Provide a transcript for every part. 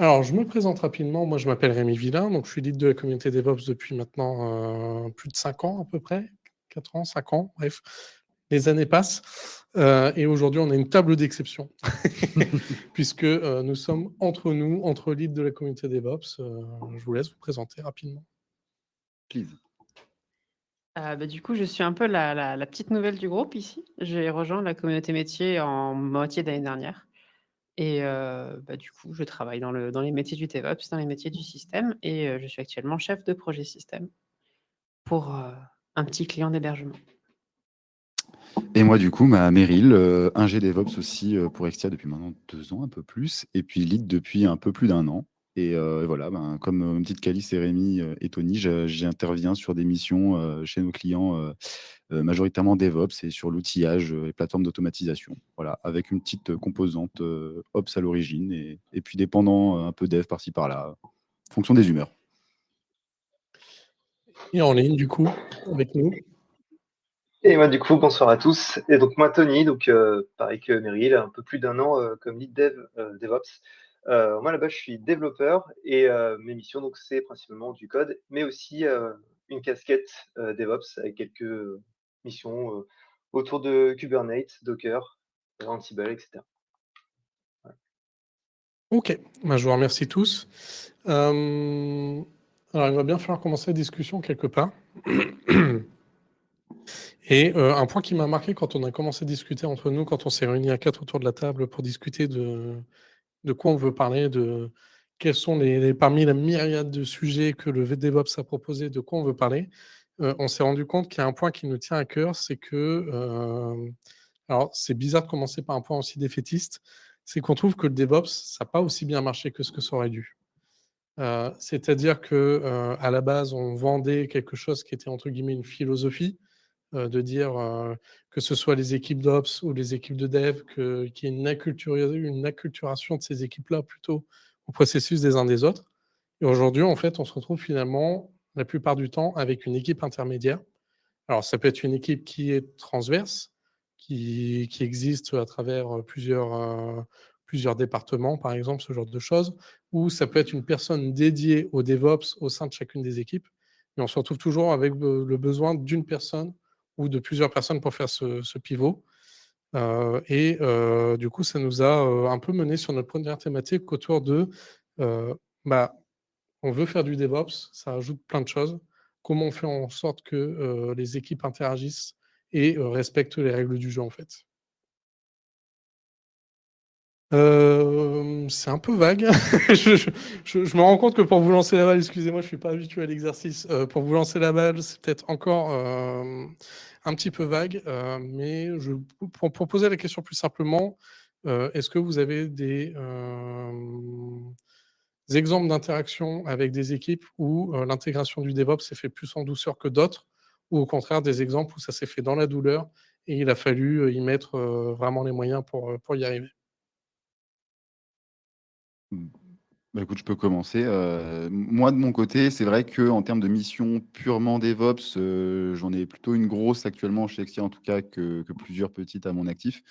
Alors, je me présente rapidement. Moi, je m'appelle Rémi Villain, donc je suis lead de la communauté DevOps depuis maintenant plus de 5 ans à peu près, 4 ans, 5 ans, bref, les années passent. Et aujourd'hui, on a une table d'exception, puisque nous sommes entre nous, entre leads de la communauté DevOps. Je vous laisse vous présenter rapidement. Please. Du coup, je suis un peu la petite nouvelle du groupe ici. J'ai rejoint la communauté métier en moitié d'année dernière et du coup, je travaille dans les métiers du DevOps, dans les métiers du système et je suis actuellement chef de projet système pour, un petit client d'hébergement. Et moi, du coup, Meryl, ingé DevOps aussi pour Extia depuis maintenant 2 ans, un peu plus, et puis lead depuis un peu plus d'un an. Et voilà, comme une petite Calice et Rémi et Tony, j'interviens sur des missions chez nos clients, majoritairement DevOps et sur l'outillage et plateformes d'automatisation. Voilà, avec une petite composante Ops à l'origine et puis dépendant un peu Dev par-ci par-là, en fonction des humeurs. Et en ligne, du coup, avec nous. Et moi, du coup, bonsoir à tous. Et donc, moi, Tony, donc pareil que Meryl, un peu plus d'un an comme lead dev DevOps. Moi, là-bas, je suis développeur et mes missions, donc, c'est principalement du code, mais aussi une casquette DevOps avec quelques missions autour de Kubernetes, Docker, Ansible, etc. Voilà. Ok, bah, je vous remercie tous. Alors, il va bien falloir commencer la discussion quelque part. Et un point qui m'a marqué quand on a commencé à discuter entre nous, quand on s'est réunis à 4 autour de la table pour discuter de quoi on veut parler, de quels sont parmi la myriade de sujets que le DevOps a proposé, de quoi on veut parler. On s'est rendu compte qu'il y a un point qui nous tient à cœur, c'est que, alors c'est bizarre de commencer par un point aussi défaitiste, c'est qu'on trouve que le DevOps, ça a pas aussi bien marché que ce que ça aurait dû. C'est-à-dire que, à la base, on vendait quelque chose qui était entre guillemets «une philosophie», de dire, que ce soit les équipes d'ops ou les équipes de dev, qu'il y ait une acculturation de ces équipes-là plutôt au processus des uns des autres. Et aujourd'hui, en fait, on se retrouve finalement, la plupart du temps, avec une équipe intermédiaire. Alors ça peut être une équipe qui est transverse, qui existe à travers, plusieurs départements, par exemple, ce genre de choses. Ou ça peut être une personne dédiée au DevOps au sein de chacune des équipes. Mais on se retrouve toujours avec le besoin d'une personne ou de plusieurs personnes pour faire ce pivot. Du coup, ça nous a, un peu mené sur notre première thématique autour de, heu, bah, on veut faire du DevOps, ça ajoute plein de choses. Comment on fait en sorte que, les équipes interagissent et respectent les règles du jeu, en fait? C'est un peu vague. Je me rends compte que pour vous lancer la balle, excusez-moi, je suis pas habitué à l'exercice, pour vous lancer la balle, c'est peut-être encore, un petit peu vague, mais pour poser la question plus simplement, est-ce que vous avez des exemples d'interaction avec des équipes où, l'intégration du DevOps s'est fait plus en douceur que d'autres? Ou au contraire des exemples où ça s'est fait dans la douleur et il a fallu, y mettre, vraiment les moyens pour y arriver? Mmh. Bah, écoute, je peux commencer. Moi, de mon côté, c'est vrai qu'en termes de mission purement DevOps, j'en ai plutôt une grosse actuellement chez Exia, en tout cas, que plusieurs petites à mon actif.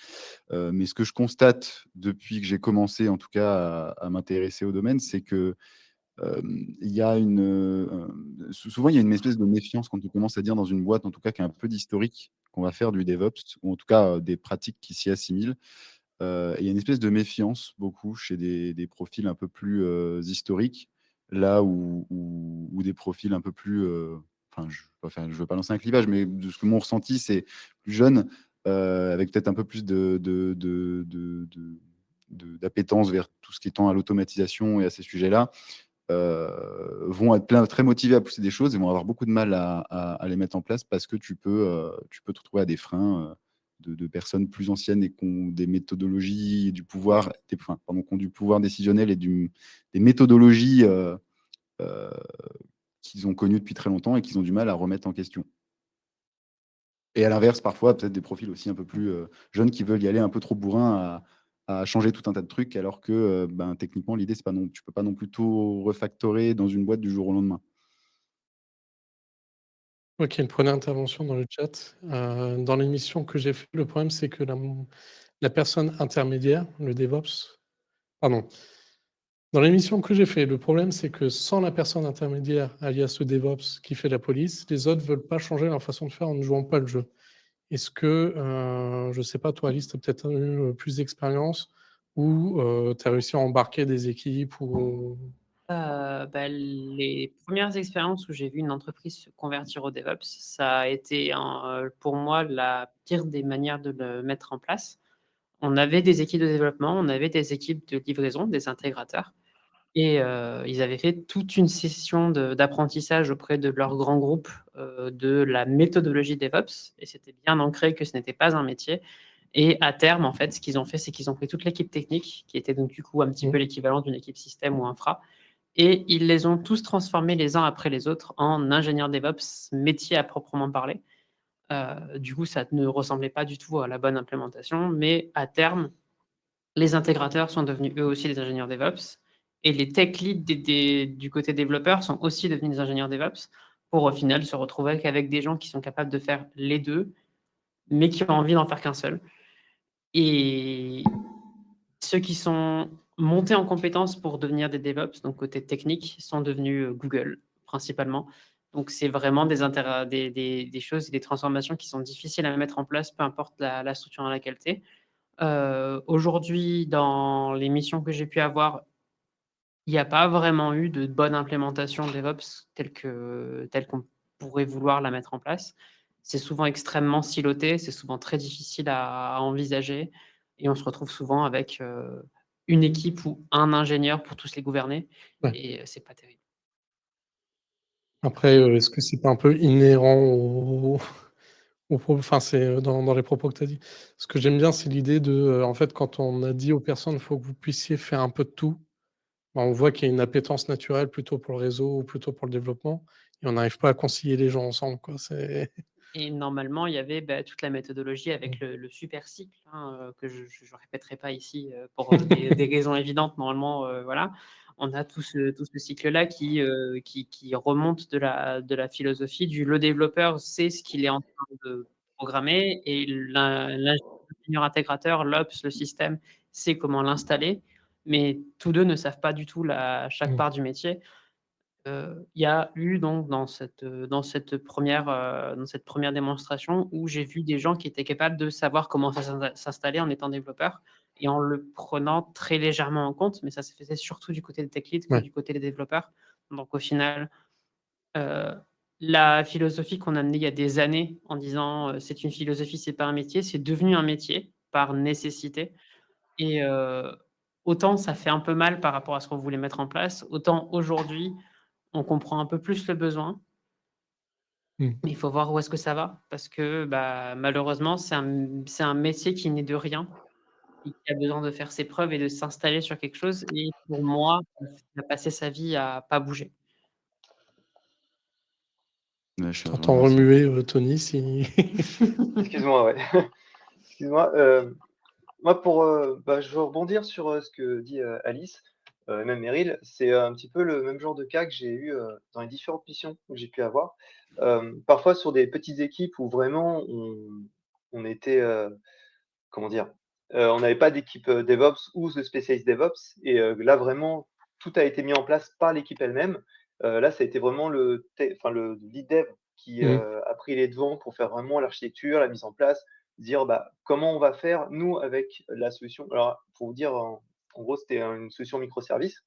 Mais ce que je constate depuis que j'ai commencé, en tout cas, à m'intéresser au domaine, c'est que, il y a souvent, il y a une espèce de méfiance quand on commence à dire dans une boîte, en tout cas, qui a un peu d'historique, qu'on va faire du DevOps ou en tout cas, des pratiques qui s'y assimilent. Il y a une espèce de méfiance beaucoup chez des profils un peu plus, historiques, là où des profils un peu plus, je veux pas lancer un clivage, mais de ce que mon ressenti, c'est plus jeune, avec peut-être un peu plus d'appétence vers tout ce qui est tend à l'automatisation et à ces sujets-là, vont être très motivés à pousser des choses et vont avoir beaucoup de mal à les mettre en place parce que tu peux te retrouver à des freins, de personnes plus anciennes et qui ont des méthodologies et du pouvoir, qui ont du pouvoir décisionnel et des méthodologies euh, qu'ils ont connues depuis très longtemps et qu'ils ont du mal à remettre en question. Et à l'inverse, parfois, peut-être des profils aussi un peu plus jeunes qui veulent y aller un peu trop bourrin à changer tout un tas de trucs, alors que techniquement, l'idée, c'est pas non, tu peux pas non plus tout refactorer dans une boîte du jour au lendemain. OK, une première intervention dans le chat. Dans l'émission que j'ai fait, le problème, c'est que la personne intermédiaire, le DevOps pardon, Dans l'émission que j'ai fait, le problème, c'est que sans la personne intermédiaire, alias le DevOps qui fait la police, les autres veulent pas changer leur façon de faire en ne jouant pas le jeu. Est-ce que, je sais pas, toi, Alice, tu as peut-être eu, plus d'expérience ou, tu as réussi à embarquer des équipes ou Les premières expériences où j'ai vu une entreprise se convertir au DevOps, ça a été pour moi la pire des manières de le mettre en place. On avait des équipes de développement, on avait des équipes de livraison, des intégrateurs et ils avaient fait toute une session d'apprentissage auprès de leur grand groupe, de la méthodologie DevOps et c'était bien ancré que ce n'était pas un métier et à terme, en fait, ce qu'ils ont fait, c'est qu'ils ont pris toute l'équipe technique, qui était donc du coup un petit peu l'équivalent d'une équipe système ou infra et ils les ont tous transformés les uns après les autres en ingénieurs DevOps, métier à proprement parler. Du coup, ça ne ressemblait pas du tout à la bonne implémentation, mais à terme, les intégrateurs sont devenus eux aussi des ingénieurs DevOps et les tech leads du côté développeur sont aussi devenus des ingénieurs DevOps pour au final se retrouver qu'avec des gens qui sont capables de faire les deux, mais qui ont envie d'en faire qu'un seul. Et ceux qui sont montés en compétences pour devenir des DevOps, donc côté technique, sont devenus Google principalement. Donc c'est vraiment des choses et des transformations qui sont difficiles à mettre en place, peu importe la structure dans laquelle tu es. Aujourd'hui, dans les missions que j'ai pu avoir, il n'y a pas vraiment eu de bonne implémentation DevOps telle qu'on pourrait vouloir la mettre en place. C'est souvent extrêmement siloté, c'est souvent très difficile à envisager et on se retrouve souvent avec, une équipe ou un ingénieur pour tous les gouverner ouais. et c'est pas terrible. Après, est-ce que c'est pas un peu inhérent enfin, c'est, dans les propos que tu as dit? Ce que j'aime bien, c'est l'idée de, en fait, quand on a dit aux personnes: «Il faut que vous puissiez faire un peu de tout», bah, on voit qu'il y a une appétence naturelle plutôt pour le réseau ou plutôt pour le développement et on n'arrive pas à concilier les gens ensemble, quoi. C'est Et normalement, il y avait, toute la méthodologie avec mmh. le super cycle, hein, que je répéterai pas ici, pour, des raisons évidentes. Normalement, voilà. On a tout ce cycle-là qui remonte de la philosophie du le développeur sait ce qu'il est en train de programmer et l'ingénieur intégrateur, l'Ops, le système, sait comment l'installer, mais tous 2 ne savent pas du tout chaque Mmh. part du métier. Il y a eu donc dans cette première démonstration où j'ai vu des gens qui étaient capables de savoir comment ça s'installer en étant développeur et en le prenant très légèrement en compte, mais ça se faisait surtout du côté des tech leads que Ouais. du côté des développeurs. Donc au final, heu, la philosophie qu'on a amenée il y a des années en disant, «C'est une philosophie, c'est pas un métier», c'est devenu un métier par nécessité et autant ça fait un peu mal par rapport à ce qu'on voulait mettre en place, autant aujourd'hui on comprend un peu plus le besoin, Mmh. mais il faut voir où est-ce que ça va parce que, malheureusement, c'est un métier qui naît de rien et qui a besoin de faire ses preuves et de s'installer sur quelque chose et pour moi, il a passé sa vie à pas bouger. Ouais, je suis Tu vraiment entends d'accord. remuer, Tony si Excuse-moi, ouais. Excuse-moi, moi je veux rebondir sur, ce que dit, Alice, et même Meryl. C'est un petit peu le même genre de cas que j'ai eu, dans les différentes missions que j'ai pu avoir. Parfois sur des petites équipes où vraiment on était, comment dire? On n'avait pas d'équipe, DevOps ou de spécialiste DevOps et là vraiment tout a été mis en place par l'équipe elle-même. Là, ça a été vraiment le lead dev qui, mmh. a pris les devants pour faire vraiment l'architecture, la mise en place, dire: «Bah, comment on va faire nous avec la solution?» Alors pour vous dire en gros, c'était une solution microservice.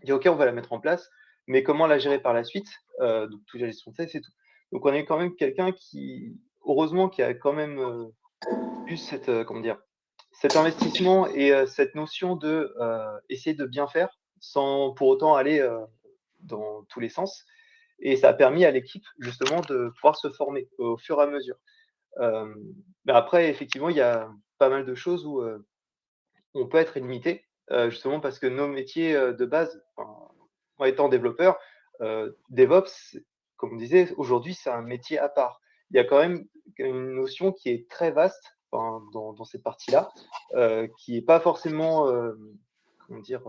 Il dit: «OK, on va la mettre en place, mais comment la gérer par la suite?» Donc toute la gestion de test et tout. Donc on a eu quand même quelqu'un qui heureusement qui a quand même, eu cette, comment dire? Cet investissement et cette notion de, essayer de bien faire, sans pour autant aller, dans tous les sens et ça a permis à l'équipe justement de pouvoir se former au fur et à mesure. Hem, mais après effectivement, il y a pas mal de choses où, on peut être limité, justement parce que nos métiers, de base, enfin, moi étant développeur, DevOps, comme on disait, aujourd'hui, c'est un métier à part. Il y a quand même une notion qui est très vaste, enfin, dans cette partie-là, qui est pas forcément, comment dire?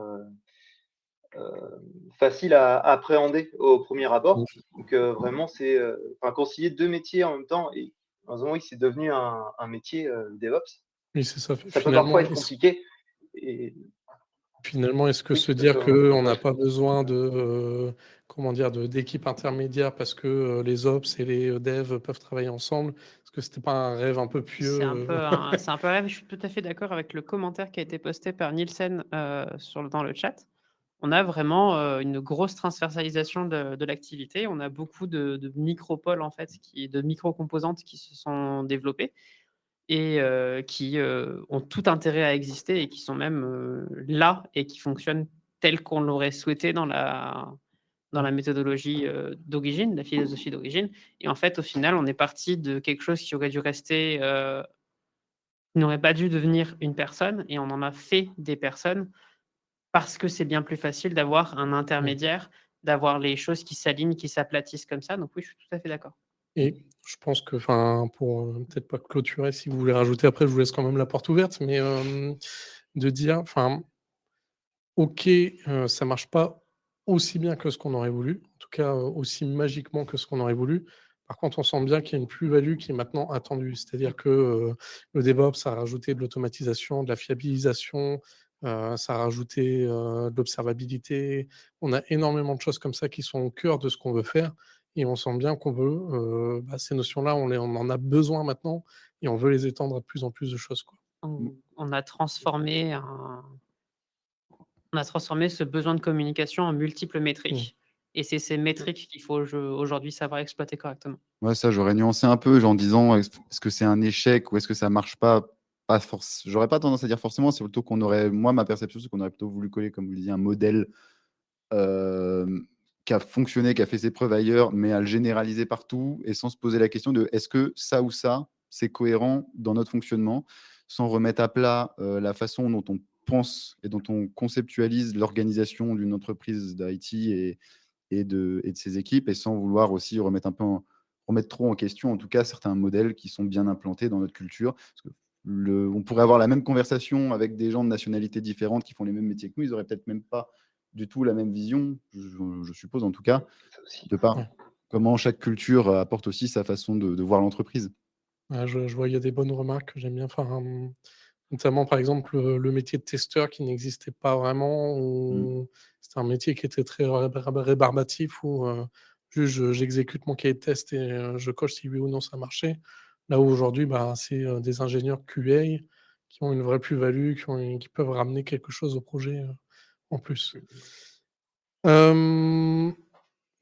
Facile à appréhender au premier abord. Donc, vraiment, c'est, enfin, concilier 2 métiers en même temps et heureusement, oui, c'est devenu un métier, DevOps. Oui, c'est ça. Ça peut parfois Finalement, être compliqué et Finalement, est-ce que Oui, se tout à dire fait, on qu'on a n'a pas besoin de, comment dire, d'équipes intermédiaires parce que les ops et les devs peuvent travailler ensemble, est-ce que c'était pas un rêve un peu pieux C'est un peu un rêve. Je suis tout à fait d'accord avec le commentaire qui a été posté par Nielsen dans le chat. On a vraiment une grosse transversalisation de l'activité. On a beaucoup de micro-pôles, en fait, de micro-composantes qui se sont développées et qui ont tout intérêt à exister et qui sont même là et qui fonctionnent tel qu'on l'aurait souhaité dans la méthodologie d'origine, la philosophie d'origine. Et en fait, au final, on est parti de quelque chose qui aurait dû rester, qui n'aurait pas dû devenir une personne, et on en a fait des personnes parce que c'est bien plus facile d'avoir un intermédiaire, d'avoir les choses qui s'alignent, qui s'aplatissent comme ça. Donc oui, je suis tout à fait d'accord. Et je pense que, enfin, pour peut-être pas clôturer, si vous voulez rajouter après, je vous laisse quand même la porte ouverte, mais de dire, enfin, OK, ça marche pas aussi bien que ce qu'on aurait voulu, en tout cas, aussi magiquement que ce qu'on aurait voulu. Par contre, on sent bien qu'il y a une plus-value qui est maintenant attendue. C'est-à-dire que, le DevOps a rajouté de l'automatisation, de la fiabilisation, ça a rajouté, de l'observabilité. On a énormément de choses comme ça qui sont au cœur de ce qu'on veut faire et on sent bien qu'on veut, ces notions-là, on en a besoin maintenant et on veut les étendre à de plus en plus de choses, quoi. On a transformé ce besoin de communication en multiples Mmh. métriques, et c'est ces métriques qu'il faut aujourd'hui savoir exploiter correctement. Ouais, ça, j'aurais nuancé un peu, genre en disant, est-ce que c'est un échec ou est-ce que ça marche pas? Pas forc J'aurais pas tendance à dire forcément, c'est plutôt qu'on aurait moi, ma perception, c'est qu'on aurait plutôt voulu coller, comme vous le disiez, un modèle, qui a fonctionné, qui a fait ses preuves ailleurs, mais à le généraliser partout et sans se poser la question de: «Est-ce que ça ou ça, c'est cohérent dans notre fonctionnement?» Sans remettre à plat, la façon dont on pense et dont on conceptualise l'organisation d'une entreprise d'IT et de ses équipes, et sans vouloir aussi remettre trop en question, en tout cas, certains modèles qui sont bien implantés dans notre culture. Parce que on pourrait avoir la même conversation avec des gens de nationalités différentes qui font les mêmes métiers que nous, ils auraient peut-être même pas du tout la même vision, je suppose en tout cas, ça aussi. de par Ouais. comment chaque culture apporte aussi sa façon de voir l'entreprise. Ouais, je vois, il y a des bonnes remarques que j'aime bien. Enfin, notamment, par exemple, le métier de testeur qui n'existait pas vraiment, Mmh. ou c'était un métier qui était très rébarbatif où, juste j'exécute mon cahier de test et je coche si oui ou non ça marchait. Là où aujourd'hui, bah, c'est, des ingénieurs QA qui ont une vraie plus-value, qui peuvent ramener quelque chose au projet, en plus. Hem,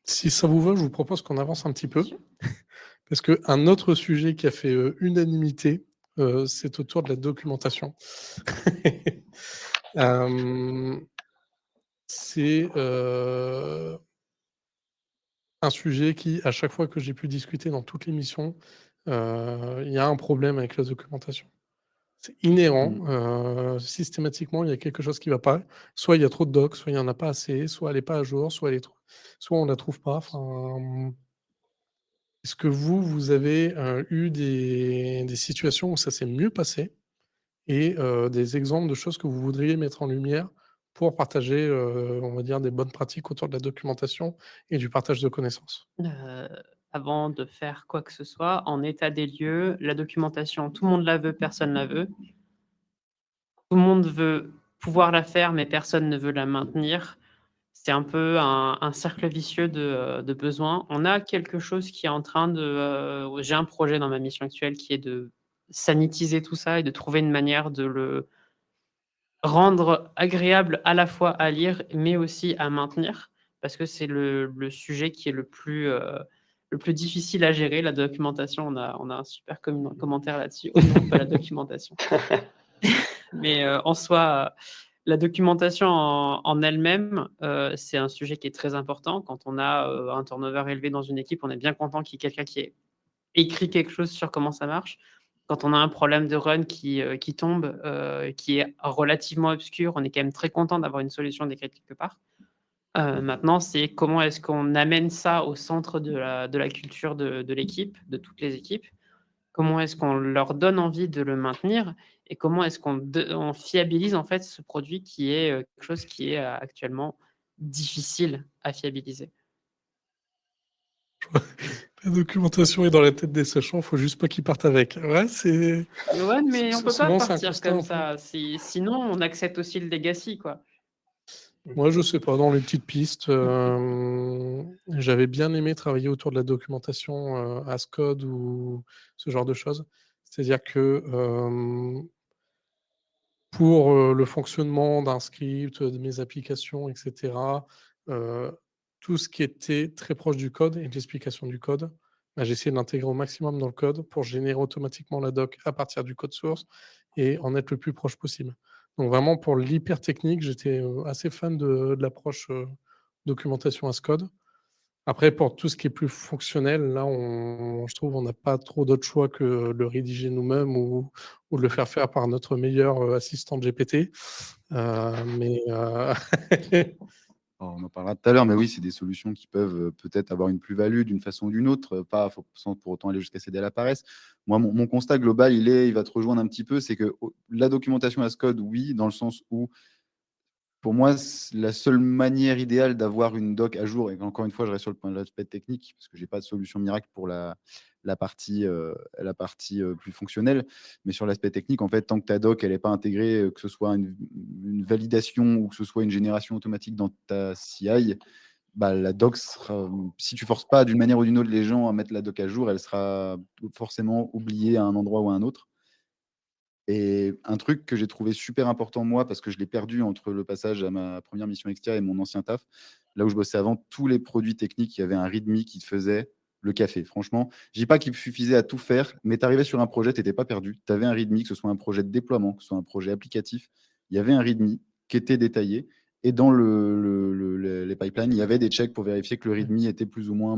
Si ça vous va, je vous propose qu'on avance un petit Bien peu. sûr. Parce qu'un autre sujet qui a fait, unanimité, c'est autour de la documentation. Hem, c'est, un sujet qui, à chaque fois que j'ai pu discuter dans toutes les missions, il y a un problème avec la documentation. C'est inhérent, Mmh. systématiquement, il y a quelque chose qui va pas. Soit il y a trop de docs, soit il y en a pas assez, soit elle est pas à jour, soit on la trouve pas. Enfin, est-ce que vous avez, eu des situations où ça s'est mieux passé? Et des exemples de choses que vous voudriez mettre en lumière pour partager, on va dire des bonnes pratiques autour de la documentation et du partage de connaissances. Heu, Avant de faire quoi que ce soit, en état des lieux, la documentation, tout le monde la veut, personne la veut. Tout le monde veut pouvoir la faire, mais personne ne veut la maintenir. C'est un peu un cercle vicieux de besoins. On a quelque chose qui est en train j'ai un projet dans ma mission actuelle qui est de sanitiser tout ça et de trouver une manière de le rendre agréable à la fois à lire, mais aussi à maintenir, parce que c'est le sujet qui est le plus difficile à gérer, la documentation. On a un super commentaire là-dessus: «Oh non, pas la documentation». Mais en soi, la documentation en elle-même, c'est un sujet qui est très important. Quand on a, un turnover élevé dans une équipe, on est bien content qu'il y ait quelqu'un qui ait écrit quelque chose sur comment ça marche. Quand on a un problème de run qui tombe, qui est relativement obscur, on est quand même très content d'avoir une solution décrite quelque part. Maintenant, c'est comment est-ce qu'on amène ça au centre de la culture de l'équipe, de toutes les équipes? Comment est-ce qu'on leur donne envie de le maintenir, et comment est-ce on fiabilise en fait ce produit qui est, quelque chose qui est, actuellement difficile à fiabiliser? La documentation est dans la tête des sachants, faut juste pas qu'ils partent avec. Ouais, Ouais, mais on peut pas souvent c'est un partir constat comme un peu. ça. Sinon, on accepte aussi le legacy, quoi. Moi, je sais pas, dans les petites pistes, j'avais bien aimé travailler autour de la documentation, Ascode ou ce genre de choses. C'est-à-dire que, pour, le fonctionnement d'un script, de mes applications et cetera, heu, tout ce qui était très proche du code et de l'explication du code, bah, j'essayais de l'intégrer au maximum dans le code pour générer automatiquement la doc à partir du code source et en être le plus proche possible. Donc vraiment pour l'hyper technique, j'étais, assez fan de l'approche, documentation as code. Après pour tout ce qui est plus fonctionnel, là je trouve on n'a pas trop d'autre choix que le rédiger nous-mêmes ou de le faire faire par notre meilleur, assistant GPT. Mais On en parlera tout à l'heure, mais oui, c'est des solutions qui peuvent, peut-être avoir une plus-value d'une façon ou d'une autre, pas faut sans pour autant aller jusqu'à céder à la paresse. Moi, mon constat global, il va te rejoindre un petit peu, c'est que au la documentation as code, oui, dans le sens où pour moi, la seule manière idéale d'avoir une doc à jour, et encore une fois, je reste sur le point de l'aspect technique, parce que j'ai pas de solution miracle pour la partie plus fonctionnelle. Mais sur l'aspect technique, en fait, tant que ta doc, elle est pas intégrée, que ce soit une validation ou que ce soit une génération automatique dans ta CI, bah, la doc sera, si tu forces pas d'une manière ou d'une autre les gens à mettre la doc à jour, elle sera forcément oubliée à un endroit ou à un autre. Et un truc que j'ai trouvé super important, moi, parce que je l'ai perdu entre le passage à ma première mission externe et mon ancien taf, là où je bossais avant, tous les produits techniques, il y avait un README qui te faisait le café. Franchement, je dis pas qu'il suffisait à tout faire, mais tu arrivais sur un projet, tu n'étais pas perdu. Tu avais un README, que ce soit un projet de déploiement, que ce soit un projet applicatif, il y avait un README qui était détaillé. Et dans les pipelines, il y avait des checks pour vérifier que le ouais, README était plus ou moins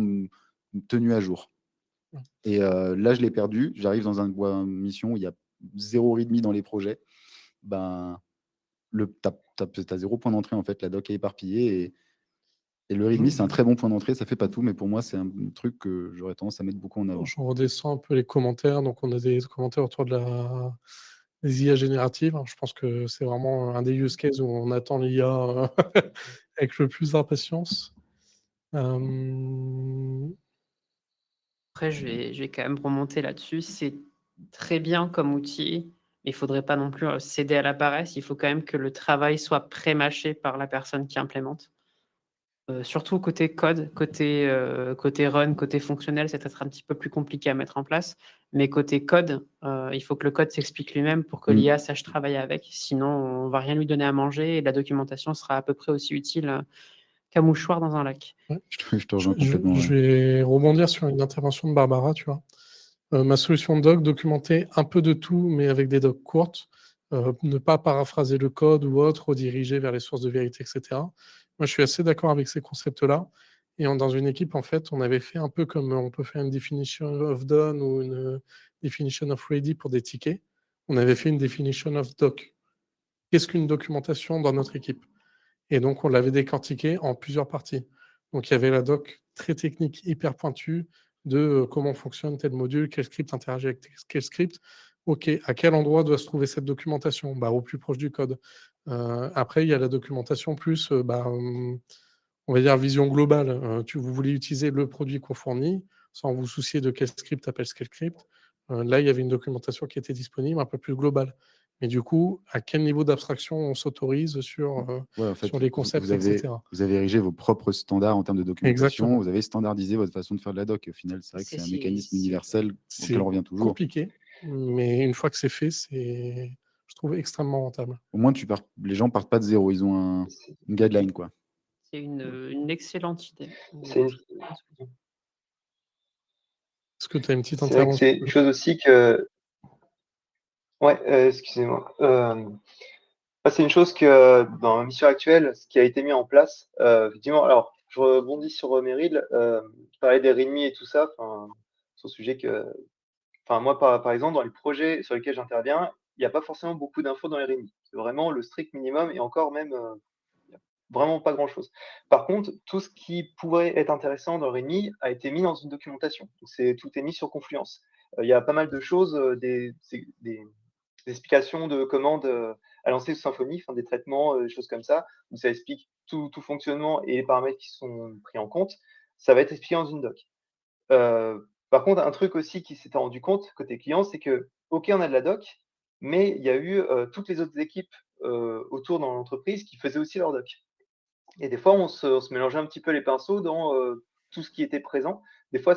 tenu à jour. ouais. Et là, je l'ai perdu. J'arrive dans une mission où il y a 0 readme dans les projets. Ben, tu as 0 point d'entrée, en fait. La doc est éparpillée. Et le readme, c'est un très bon point d'entrée. Ça fait pas tout, mais pour moi, c'est un truc que j'aurais tendance à mettre beaucoup en avant. Je redescends un peu les commentaires. Donc, on a des commentaires autour des IA génératives. Je pense que c'est vraiment un des use cases où on attend l'IA avec le plus d'impatience. Après, je vais quand même remonter là-dessus. C'est très bien comme outil, mais il faudrait pas non plus, céder à la paresse. Il faut quand même que le travail soit pré-mâché par la personne qui implémente. Surtout côté code, côté run, côté fonctionnel, c'est peut-être un petit peu plus compliqué à mettre en place. Mais côté code, il faut que le code s'explique lui-même pour que l'IA sache travailler avec. Sinon, on va rien lui donner à manger et la documentation sera à peu près aussi utile, qu'un mouchoir dans un lac. Ouais. Je te rejoins complètement. Je Ouais. vais rebondir sur une intervention de Barbara, tu vois. Ma solution doc, documenter un peu de tout, mais avec des docs courtes, ne pas paraphraser le code ou autre, rediriger vers les sources de vérité, et cetera. Moi, je suis assez d'accord avec ces concepts-là. Et dans une équipe, en fait, on avait fait un peu comme on peut faire une definition of done ou une definition of ready pour des tickets. On avait fait une definition of doc. Qu'est-ce qu'une documentation dans notre équipe? Et donc, on l'avait décortiqué en plusieurs parties. Donc, il y avait la doc très technique, hyper pointue de comment fonctionne tel module, quel script interagit avec quel script. OK, à quel endroit doit se trouver cette documentation? Bah, au plus proche du code. Après, il y a la documentation plus, on va dire vision globale. Vous voulez utiliser le produit qu'on fournit sans vous soucier de quel script appelle quel script. Là, il y avait une documentation qui était disponible un peu plus globale. Mais du coup, à quel niveau d'abstraction on s'autorise Ouais, en sur fait, les vous, concepts, et cetera? vous avez érigé vos propres standards en termes de documentation. Exactement. Vous avez standardisé votre façon de faire de la doc. Et au final, c'est vrai que C'est c'est un c'est mécanisme c'est universel auquel C'est on revient toujours. compliqué, mais une fois que c'est fait, c'est je trouve extrêmement rentable. Au moins, les gens partent pas de zéro. Ils ont C'est une guideline, quoi. c'est une excellente idée. c'est une Est-ce que tu as une petite c'est vrai que intervention? c'est une chose aussi que ouais, excusez-moi. C'est une chose que, dans ma mission actuelle, ce qui a été mis en place, effectivement alors je rebondis sur, Meryl, tu parlais des README et tout ça, enfin, sur le sujet que enfin moi par exemple dans les projets sur lesquels j'interviens, il y a pas forcément beaucoup d'infos dans les README. C'est vraiment le strict minimum et encore même, il y a vraiment pas grand-chose. Par contre, tout ce qui pourrait être intéressant dans le README a été mis dans une documentation. Donc tout est mis sur Confluence. Il y a pas mal de choses, des explications de commandes, à lancer sous Symfony, enfin des traitements, des choses comme ça, où ça explique tout fonctionnement et les paramètres qui sont pris en compte. Ça va être expliqué dans une doc. Par contre, un truc aussi qui s'était rendu compte côté client, c'est que, OK, on a de la doc, mais il y a eu, toutes les autres équipes, autour dans l'entreprise qui faisaient aussi leur doc. Et des fois, on se mélangeait un petit peu les pinceaux dans tout ce qui était présent. Des fois,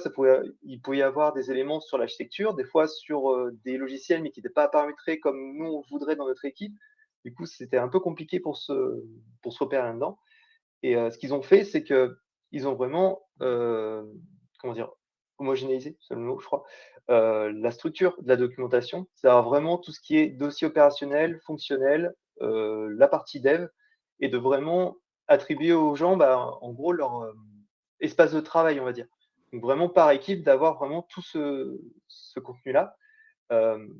il pouvait y avoir des éléments sur l'architecture, des fois sur des logiciels, mais qui n'étaient pas paramétrés comme nous, on voudrait dans notre équipe. Du coup, c'était un peu compliqué pour se repérer là-dedans. Et ce qu'ils ont fait, c'est qu'ils ont vraiment, comment dire? Homogénéisé, c'est le mot, je crois, la structure de la documentation. C'est-à-dire vraiment tout ce qui est dossier opérationnel, fonctionnel, la partie dev et de vraiment attribuer aux gens, bah, en gros, leur, espace de travail, on va dire. Donc vraiment par équipe, d'avoir vraiment tout ce contenu-là.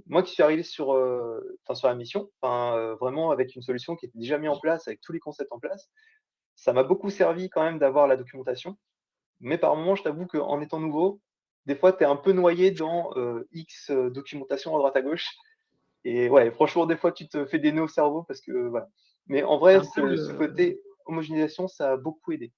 Moi qui suis arrivé sur la mission, vraiment avec une solution qui était déjà mise en place, avec tous les concepts en place, ça m'a beaucoup servi quand même d'avoir la documentation, mais par moments, je t'avoue qu'en étant nouveau, des fois, tu es un peu noyé dans, X, documentation à droite à gauche et ouais, franchement, des fois, tu te fais des nœuds au cerveau parce que, voilà. Mais en C'est vrai, un peu ce côté homogénéisation, ça a beaucoup aidé.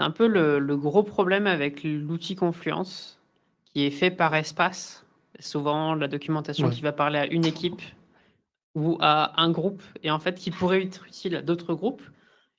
le gros problème avec l'outil Confluence, qui est fait par espace. Souvent, la documentation Ouais. qui va parler à une équipe ou à un groupe, et en fait, qui pourrait être utile à d'autres groupes.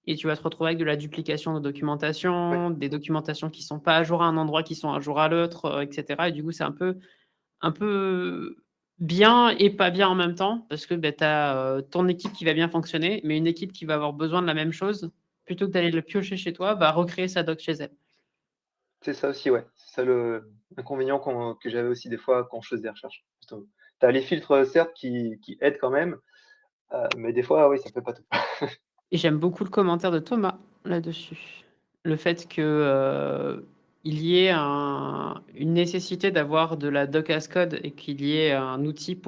Et tu vas te retrouver avec de la duplication de Ouais. documentation, des documentations qui sont pas à jour à un endroit, qui sont à jour à l'autre, etc. Et du coup, c'est un peu bien et pas bien en même temps, parce que, tu as, ton équipe qui va bien fonctionner, mais une équipe qui va avoir besoin de la même chose, plutôt que d'aller le piocher chez toi, va recréer sa doc chez elle. C'est ça aussi, ouais. C'est ça le l'inconvénient que j'avais aussi des fois quand je faisais des recherches, justement. Tu as les filtres, certes qui aident quand même, mais des fois, oui, ça fait pas tout. Et j'aime beaucoup le commentaire de Thomas là-dessus. Le fait que, il y ait une nécessité d'avoir de la doc as code et qu'il y ait un outil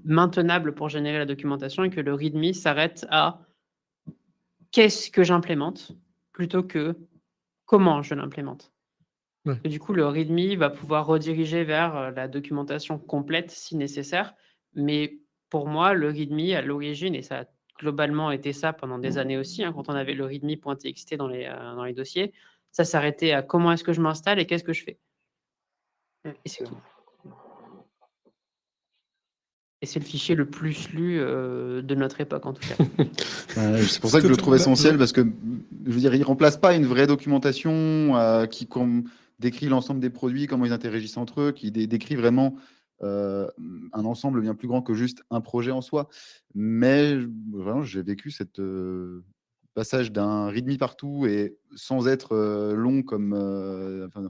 maintenable pour générer la documentation, et que le README s'arrête à qu'est-ce que j'implémente plutôt que comment je l'implémente. Ouais. Et du coup, le README va pouvoir rediriger vers la documentation complète si nécessaire. Mais pour moi, le README à l'origine, et ça a globalement été ça pendant des années aussi, hein, quand on avait le README.txt dans les dossiers, ça s'arrêtait à comment est-ce que je m'installe et qu'est-ce que je fais. Et c'est C'est tout. vrai. Et c'est le fichier le plus lu de notre époque, en tout cas. C'est pour ça que je le trouve Là, essentiel parce que, je veux dire, il remplace pas une vraie documentation décrit l'ensemble des produits, comment ils interagissent entre eux, qui décrit vraiment un ensemble bien plus grand que juste un projet en soi. Mais vraiment, j'ai vécu cette passage d'un README partout et sans être long comme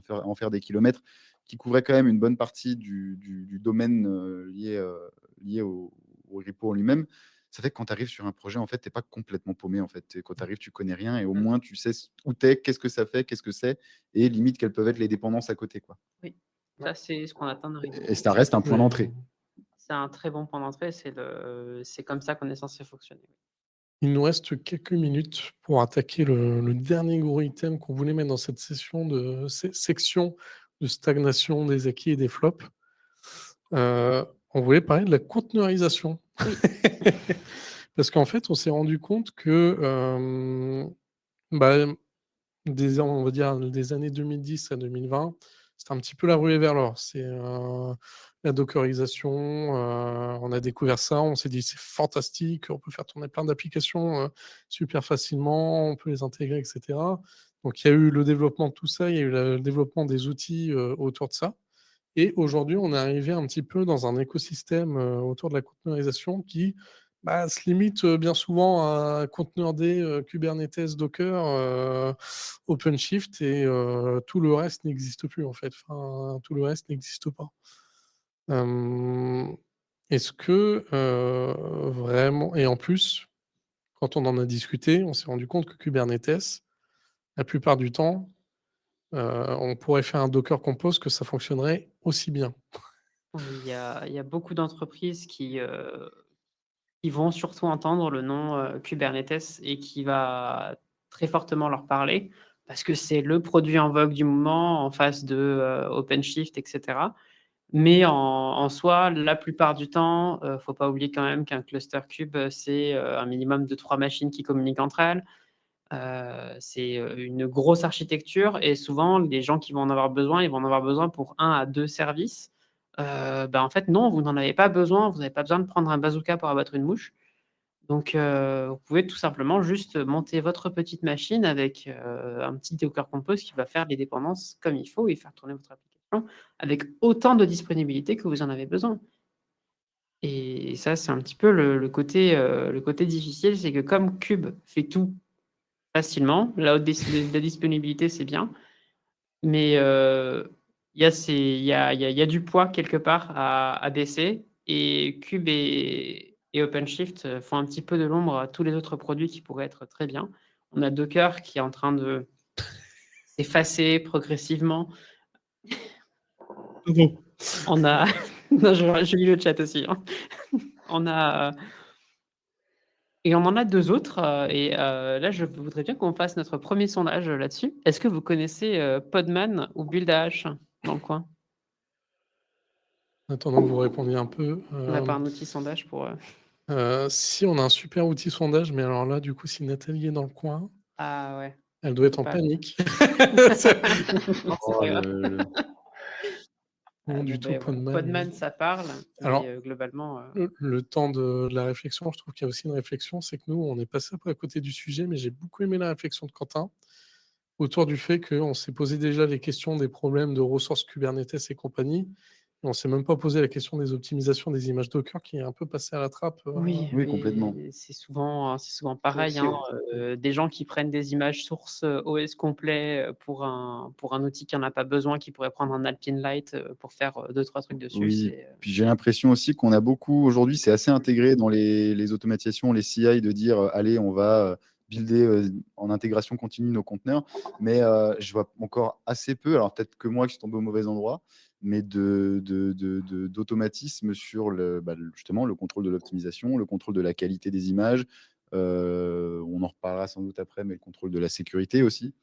en faire des kilomètres, qui couvrait quand même une bonne partie du domaine lié au repo en lui-même. Ça fait que quand tu arrives sur un projet, en fait, tu n'es pas complètement paumé. En fait. Quand tu arrives, tu connais rien et au moins tu sais où tu es, qu'est-ce que ça fait, qu'est-ce que c'est et limite quelles peuvent être les dépendances à côté. Quoi. Oui, Ouais. ça c'est ce qu'on attend de README. Et ça reste un point ouais. d'entrée. C'est un très bon point d'entrée, c'est comme ça qu'on est censé fonctionner. Il nous reste quelques minutes pour attaquer le dernier gros item qu'on voulait mettre dans cette section de stagnation des acquis et des flops. On voulait parler de la conteneurisation. Oui. Parce qu'en fait, on s'est rendu compte que, bah, on va dire des années 2010 à 2020, c'était un petit peu la ruée vers l'or. C'est, la dockerisation, on a découvert ça, on s'est dit: «C'est fantastique, on peut faire tourner plein d'applications, super facilement, on peut les intégrer et cetera». Donc il y a eu le développement de tout ça, il y a eu le développement des outils, autour de ça et aujourd'hui, on est arrivé un petit peu dans un écosystème, autour de la conteneurisation qui, bah, se limite, bien souvent à un conteneur D, Kubernetes, Docker, OpenShift et tout le reste n'existe plus en fait. Enfin, tout le reste n'existe pas. Hem, est-ce que, vraiment et en plus, quand on en a discuté, on s'est rendu compte que Kubernetes, la plupart du temps, on pourrait faire un Docker Compose que ça fonctionnerait aussi bien. Oui, il y a beaucoup d'entreprises qui vont surtout entendre le nom, Kubernetes, et qui va très fortement leur parler parce que c'est le produit en vogue du moment en face de, OpenShift et cetera. Mais en soi, la plupart du temps, faut pas oublier quand même qu'un cluster kube, c'est, un minimum de 3 machines qui communiquent entre elles. C'est, une grosse architecture, et souvent les gens qui vont en avoir besoin, ils vont en avoir besoin pour 1 à 2 services. En fait non, vous n'en avez pas besoin, vous n'avez pas besoin de prendre un bazooka pour abattre une mouche. Donc, vous pouvez tout simplement juste monter votre petite machine avec un petit Docker Compose qui va faire les dépendances comme il faut et faire tourner votre application avec autant de disponibilité que vous en avez besoin. Et ça, c'est un petit peu le côté difficile, c'est que comme Cube fait tout facilement, la disponibilité, c'est bien, mais il y a du poids quelque part à baisser et Cube et OpenShift font un petit peu de l'ombre à tous les autres produits qui pourraient être très bien. On a Docker qui est en train de s'effacer progressivement. Pardon. On a non, je lis le chat aussi, hein. On a et on en a 2 autres, et là, je voudrais bien qu'on fasse notre premier sondage là-dessus. Est-ce que vous connaissez Podman ou Build.sh dans le coin? En attendant que vous répondiez un peu, On n'a pas un outil sondage pour. si on a un super outil sondage, mais alors là, du coup, si Nathalie est dans le coin, Ah ouais, elle doit être c'est en pas. panique. Non, C'est c'est Oh, pas grave. non Bon, du tout ben voilà. Podman, Podman, ça parle, alors mais globalement, le temps de la réflexion, je trouve qu'il y a aussi une réflexion, c'est que nous, on est passé un peu à côté du sujet, mais j'ai beaucoup aimé la réflexion de Quentin, autour du fait qu'on s'est posé déjà les questions des problèmes de ressources Kubernetes et compagnie. Et on s'est même pas posé la question des optimisations des images Docker qui est un peu passé à la trappe. oui, Oui, complètement. mais c'est souvent pareil, Aussi, hein, ouais. des gens qui prennent des images sources, OS complet, pour un outil qui en a pas besoin, qui pourrait prendre un Alpine Light, pour faire, 2-3 trucs dessus, Oui, c'est, puis j'ai l'impression aussi qu'on a beaucoup aujourd'hui, c'est assez intégré dans les automatisations, les CI, de dire allez, on va builder en intégration continue nos conteneurs. Mais je vois encore assez peu, alors peut-être que moi qui suis tombé au mauvais endroit, mais d'automatisme sur justement le contrôle de l'optimisation, le contrôle de la qualité des images. On en reparlera sans doute après, mais le contrôle de la sécurité aussi.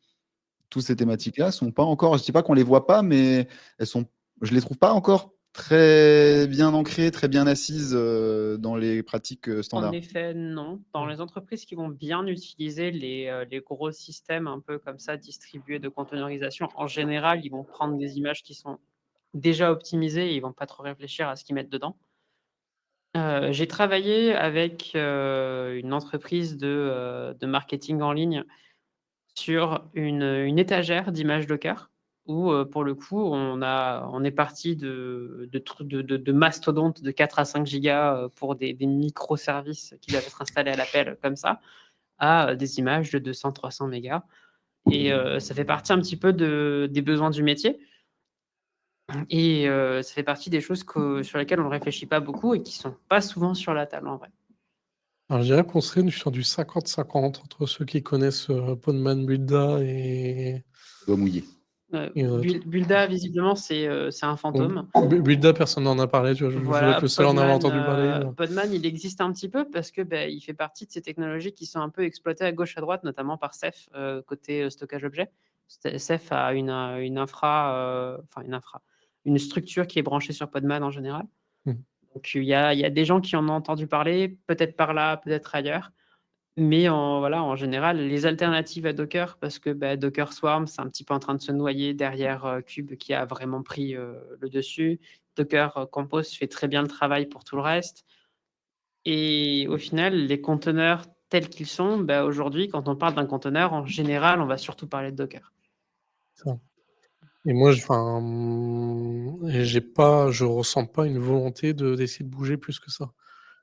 Toutes ces thématiques-là sont pas encore, je ne dis pas qu'on les voit pas, mais je les trouve pas encore très bien ancrées, très bien assises dans les pratiques en standards. effet, non. Dans Mmh. les entreprises qui vont bien utiliser les gros systèmes un peu comme ça distribués de containerisation, en général, ils vont prendre des images qui sont déjà optimisées et ils vont pas trop réfléchir à ce qu'ils mettent dedans. J'ai travaillé avec, une entreprise de marketing en ligne sur une étagère d'images Docker où, pour le coup, on est parti de mastodontes de 4 à 5 gigas, pour des microservices qui doivent être installés à l'appel comme ça, à des images de 200-300 mégas et ça fait partie un petit peu des besoins du métier et ça fait partie des choses sur lesquelles on ne réfléchit pas beaucoup et qui sont pas souvent sur la table, en vrai. Alors je dirais qu'on serait sur du 50-50 entre ceux qui connaissent, Podman, Builda Doigt mouillé. et autres. Builda, visiblement, c'est un Bon, fantôme. Builda, personne n'en a parlé, tu vois? Je vais Voilà, être le seul à en avoir entendu parler, Podman, il existe un petit peu parce que, il fait partie de ces technologies qui sont un peu exploitées à gauche, à droite, notamment par Ceph, côté, stockage objet. Ceph a une structure qui est branchée sur Podman en général. Mmh. Donc il y a des gens qui en ont entendu parler, peut-être par là, peut-être ailleurs. Mais en général, les alternatives à Docker, parce que, Docker Swarm, c'est un petit peu en train de se noyer derrière, Kube qui a vraiment pris, le dessus. Docker, Compose fait très bien le travail pour tout le reste et au final, les conteneurs tels qu'ils sont, aujourd'hui, quand on parle d'un conteneur, en général, on va surtout parler de Docker. Ça. Et moi, et je ressens pas une volonté d'essayer de bouger plus que ça.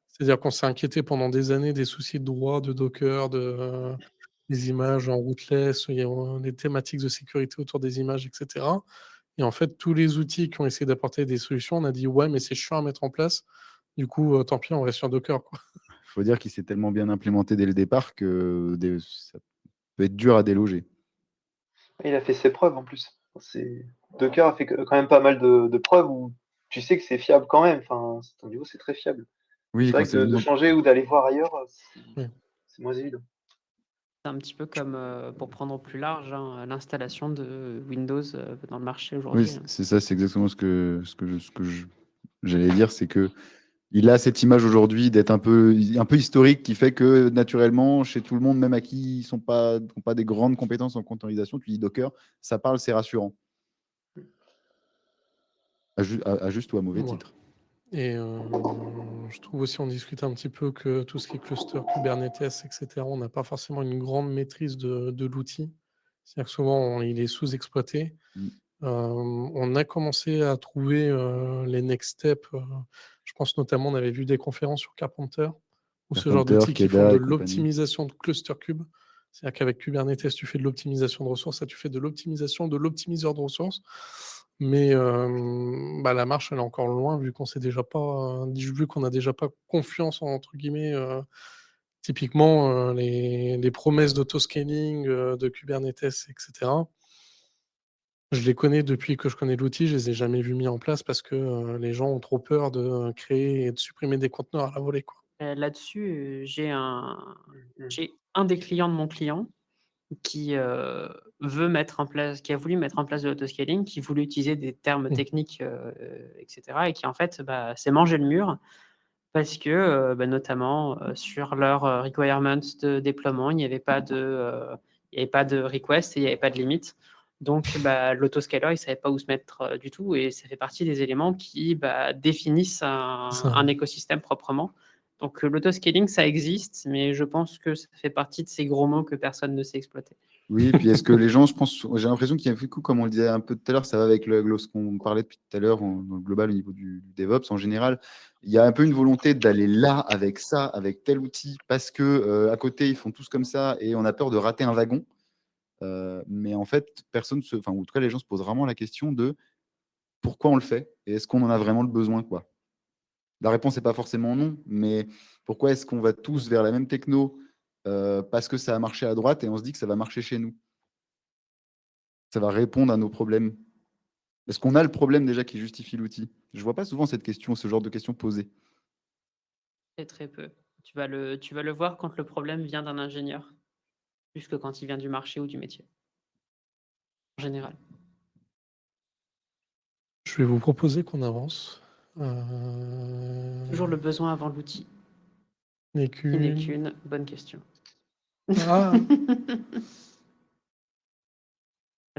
C'est-à-dire qu'on s'est inquiété pendant des années des soucis de droit, de Docker, des images en rootless, il y a des thématiques de sécurité autour des images et cetera. Et en fait, tous les outils qui ont essayé d'apporter des solutions, on a dit: «Ouais, mais c'est chiant à mettre en place». Du coup, tant pis, on reste sur Docker, quoi. Il faut dire qu'il s'est tellement bien implémenté dès le départ que ça peut être dur à déloger. Il a fait ses preuves en plus. Docker a fait quand même pas mal de preuves où tu sais que c'est fiable quand même. Enfin, ton niveau, c'est très fiable. Oui, C'est quand vrai que c'est de vraiment. changer ou d'aller voir ailleurs, Ouais. c'est moins évident. C'est un petit peu comme, pour prendre au plus large, hein, l'installation de Windows, dans le marché Oui, aujourd'hui, hein. c'est ça, c'est exactement j'allais dire, c'est que il a cette image aujourd'hui d'être un peu historique qui fait que naturellement, chez tout le monde, même à qui ils n'ont pas des grandes compétences en containerisation, tu dis Docker, ça parle, c'est rassurant. À juste ou à mauvais Voilà. titre. Et je trouve aussi, on discutait un petit peu que tout ce qui est cluster Kubernetes, et cetera, on n'a pas forcément une grande maîtrise de l'outil. C'est-à-dire que souvent, il est sous-exploité. Mmh. On a commencé à trouver, les next steps, je pense notamment, on avait vu des conférences sur Carpenter ou ce genre Carpenter, d'outils qui font Keda de et compagnie. l'optimisation de cluster cube. C'est-à-dire qu'avec Kubernetes, tu fais de l'optimisation de ressources, ça tu fais de l'optimisation de l'optimiseur de ressources. Mais la marche, elle est encore loin vu qu'on sait déjà pas, vu qu'on a déjà pas «confiance» entre guillemets, typiquement, les promesses d'autoscaling, de Kubernetes, et cetera. Je les connais depuis que je connais l'outil, je les ai jamais vus mis en place parce que, les gens ont trop peur de créer et de supprimer des conteneurs à la volée, quoi. Là-dessus, Mmh. j'ai un des clients de mon client qui, qui a voulu mettre en place de l'autoscaling, qui voulait utiliser des termes Mmh. techniques, et cetera, et qui en fait, s'est mangé le mur parce que, notamment, sur leurs, requirements de déploiement, il y avait pas de request et il y avait pas de limite. Donc l'autoscaler, il savait pas où se mettre, du tout, et ça fait partie des éléments qui, définissent Ça, un écosystème proprement. Donc l'autoscaling, ça existe, mais je pense que ça fait partie de ces gros mots que personne ne sait exploiter. Oui, puis est-ce que les gens, je pense, j'ai l'impression qu'il y a un coup, comme on le disait un peu tout à l'heure, ça va avec ce qu'on parlait depuis tout à l'heure dans le global au niveau du DevOps en général. Il y a un peu une volonté d'aller là avec ça, avec tel outil, parce que à côté, ils font tous comme ça et on a peur de rater un wagon. Mais en fait, enfin, ou en tout cas, les gens se posent vraiment la question de pourquoi on le fait et est-ce qu'on en a vraiment le besoin, quoi. La réponse n'est pas forcément non, mais pourquoi est-ce qu'on va tous vers la même techno parce que ça a marché à droite et on se dit que ça va marcher chez nous? Ça va répondre à nos problèmes. Est-ce qu'on a le problème déjà qui justifie l'outil? Je vois pas souvent cette question, ce genre de questions posées. Très, très peu. Tu vas le voir quand le problème vient d'un ingénieur, plus que quand il vient du marché ou du métier, en général. je vais vous proposer qu'on avance. Toujours le besoin avant l'outil, N'est qui n'est qu'une qu'une bonne question. ah!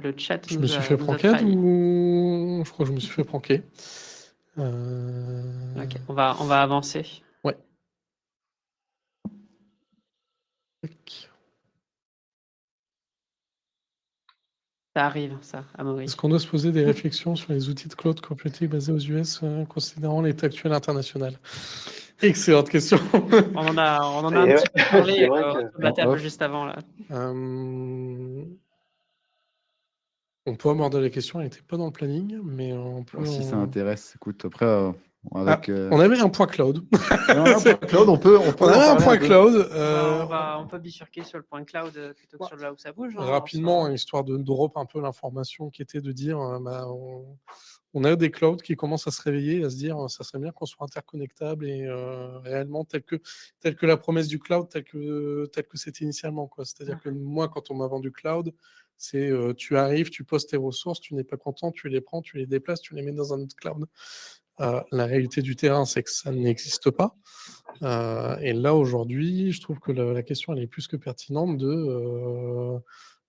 Le chat Je me suis fait nous a pranked trahis. ou je crois que je me suis fait pranker. OK, on va avancer. Ouais. Tac. Ça arrive, ça, Est-ce Amaury. qu'on doit se poser des réflexions sur les outils de cloud computing basés aux US, considérant l'état actuel international? Excellente question. On en a un Et petit ouais, peu parlé, c'est vrai que autour de la En table off, juste avant là. Hem, on peut aborder la question, elle n'était pas dans le planning, mais on peut si ça en intéresse, écoute, après, avec. on avait un point cloud. Ouais, on a un point C'est cloud, on peut on en avait un parler un point peu. cloud, On peut bifurquer sur le point cloud, plutôt que bah, sur là où ça bouge, hein, en rapidement, soi. histoire de drop un peu l'information qui était de dire, on a des clouds qui commencent à se réveiller, à se dire, «Ça serait bien qu'on soit interconnectable et réellement tel que la promesse du cloud, tel que c'était initialement, quoi». C'est-à-dire que moi, quand on m'a vendu cloud, c'est, tu arrives, tu poses tes ressources, tu n'es pas content, tu les prends, tu les déplaces, tu les mets dans un autre cloud. La réalité du terrain, c'est que ça n'existe pas. Et là, aujourd'hui, je trouve que la question, elle est plus que pertinente de,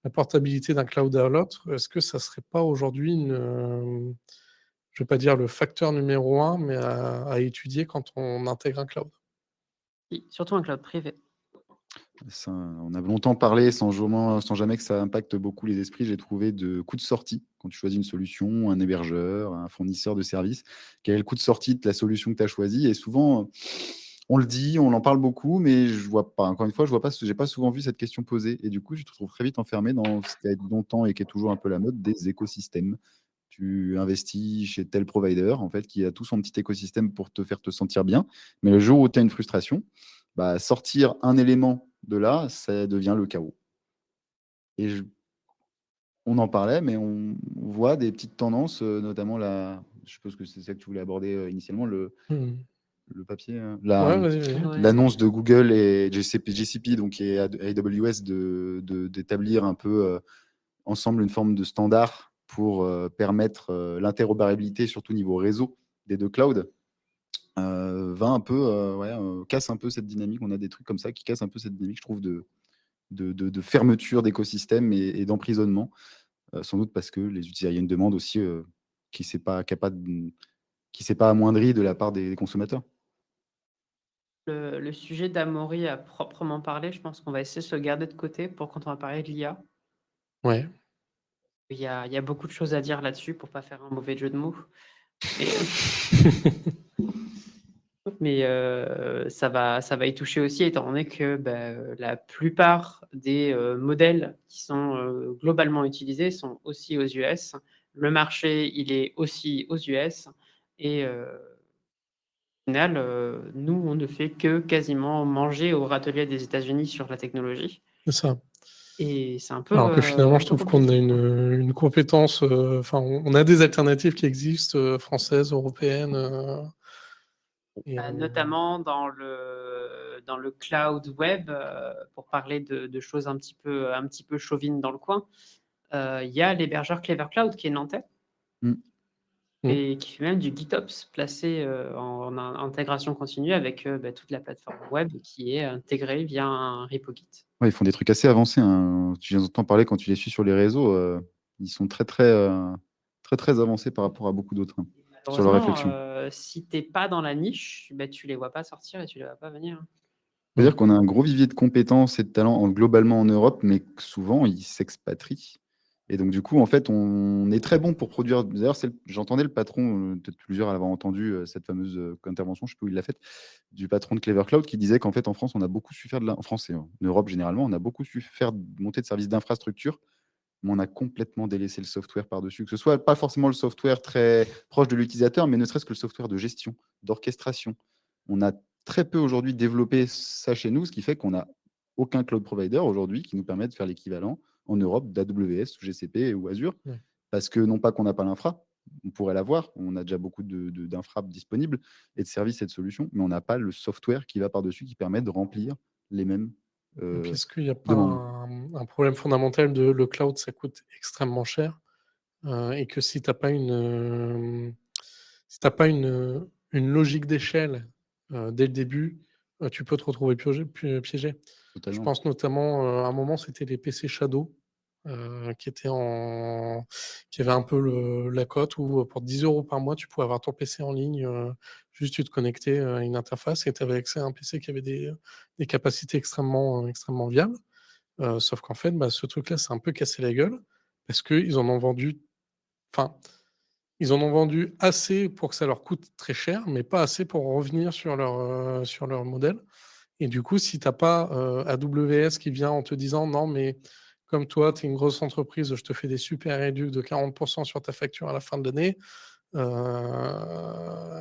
la portabilité d'un cloud à l'autre. Est-ce que ça serait pas aujourd'hui je vais pas dire le facteur numéro un, mais à étudier quand on intègre un cloud? Si, surtout un cloud privé. Ça, on a longtemps parlé sans jamais que ça impacte beaucoup les esprits. J'ai trouvé de coûts de sortie quand tu choisis une solution, un hébergeur, un fournisseur de services. Quel est le coût de sortie de la solution que tu as choisie? Et souvent, on le dit, on en parle beaucoup, mais je vois pas. Encore une fois, je vois pas, j'ai pas souvent vu cette question posée. Et du coup, je te trouve très vite enfermé dans ce qui a été longtemps et qui est toujours un peu la mode des écosystèmes. Tu investis chez tel provider, en fait, qui a tout son petit écosystème pour te faire te sentir bien. Mais le jour où tu as une frustration, bah, sortir un élément de là, ça devient le chaos. Et on en parlait, mais on voit des petites tendances, notamment je suppose que c'est ça que tu voulais aborder initialement, Mmh. le papier, Ouais, vas-y, vas-y. Ouais. l'annonce de Google et GCP, donc qui est AWS, d'établir un peu ensemble une forme de standard pour permettre l'interopérabilité, surtout niveau réseau des deux clouds. Va un peu, casse un peu cette dynamique. On a des trucs comme ça qui cassent un peu cette dynamique, je trouve, de fermeture d'écosystème et d'emprisonnement. Sans doute parce que les utilisateurs, il y a une demande aussi qui qui s'est pas amoindri de la part des consommateurs. Le sujet d'Amaury à proprement parler, je pense qu'on va essayer de se le garder de côté pour quand on va parler de l'IA. Ouais. Il y a beaucoup de choses à dire là-dessus pour pas faire un mauvais jeu de mots. Mais, ça va y toucher aussi, étant donné que la plupart des modèles qui sont globalement utilisés sont aussi aux US. Le marché, il est aussi aux US. Et au final, nous, on ne fait que quasiment manger au râtelier des États-Unis sur la technologie. C'est ça. Et c'est un peu. Alors que finalement, un je peu trouve qu'on a compliqué. une compétence, enfin, on a des alternatives qui existent, françaises, européennes. Et, Notamment dans le cloud web, pour parler de choses un petit peu chauvines dans le coin, il y a l'hébergeur Clever Cloud qui est nantais Mm. et qui fait même du GitOps placé en intégration continue avec toute la plateforme web qui est intégrée via un repo Git. Ouais, ils font des trucs assez avancés, hein. Tu entends parler quand tu les suis sur les réseaux. Ils sont très, très, très, très avancés par rapport à beaucoup d'autres, hein, sur leur Malheureusement, réflexion. si tu n'es pas dans la niche, tu les vois pas sortir et tu les vois pas venir. C'est-à-dire qu'on a un gros vivier de compétences et de talents globalement en Europe, mais que souvent, ils s'expatrient. Et donc, du coup, en fait, on est très bon pour produire. D'ailleurs, j'entendais le patron, peut-être plusieurs à l'avoir entendu, cette fameuse intervention, je ne sais pas où il l'a faite, du patron de Clever Cloud, qui disait qu'en fait, en France, on a beaucoup su faire en France et en Europe généralement, on a beaucoup su faire monter de services d'infrastructure, mais on a complètement délaissé le software par-dessus. Que ce soit pas forcément le software très proche de l'utilisateur, mais ne serait-ce que le software de gestion, d'orchestration. On a très peu aujourd'hui développé ça chez nous, ce qui fait qu'on n'a aucun cloud provider aujourd'hui qui nous permet de faire l'équivalent en Europe d'AWS ou GCP ou Azure. Ouais. Parce que non pas qu'on n'a pas l'infra, on pourrait l'avoir, on a déjà beaucoup d'infra disponibles et de services et de solutions, mais on n'a pas le software qui va par-dessus qui permet de remplir les mêmes Et puis, est-ce qu'il n'y a pas demandes. un problème fondamental de le cloud, ça coûte extrêmement cher, et que si tu n'as pas une logique d'échelle dès le début, tu peux te retrouver piégé. Je Totalement. pense notamment, à un moment, c'était les PC Shadow, qui avaient un peu la cote où, pour 10 € par mois, tu pouvais avoir ton PC en ligne, juste tu te connectais à une interface et tu avais accès à un PC qui avait des capacités extrêmement viables. Sauf qu'en fait, ce truc-là s'est un peu cassé la gueule parce qu'ils en ont vendu, enfin, ils en ont vendu assez pour que ça leur coûte très cher, mais pas assez pour revenir sur leur modèle. Et du coup, si tu as pas, AWS qui vient en te disant: «Non, mais comme toi, tu es une grosse entreprise, je te fais des super réducs de 40 sur ta facture à la fin de l'année.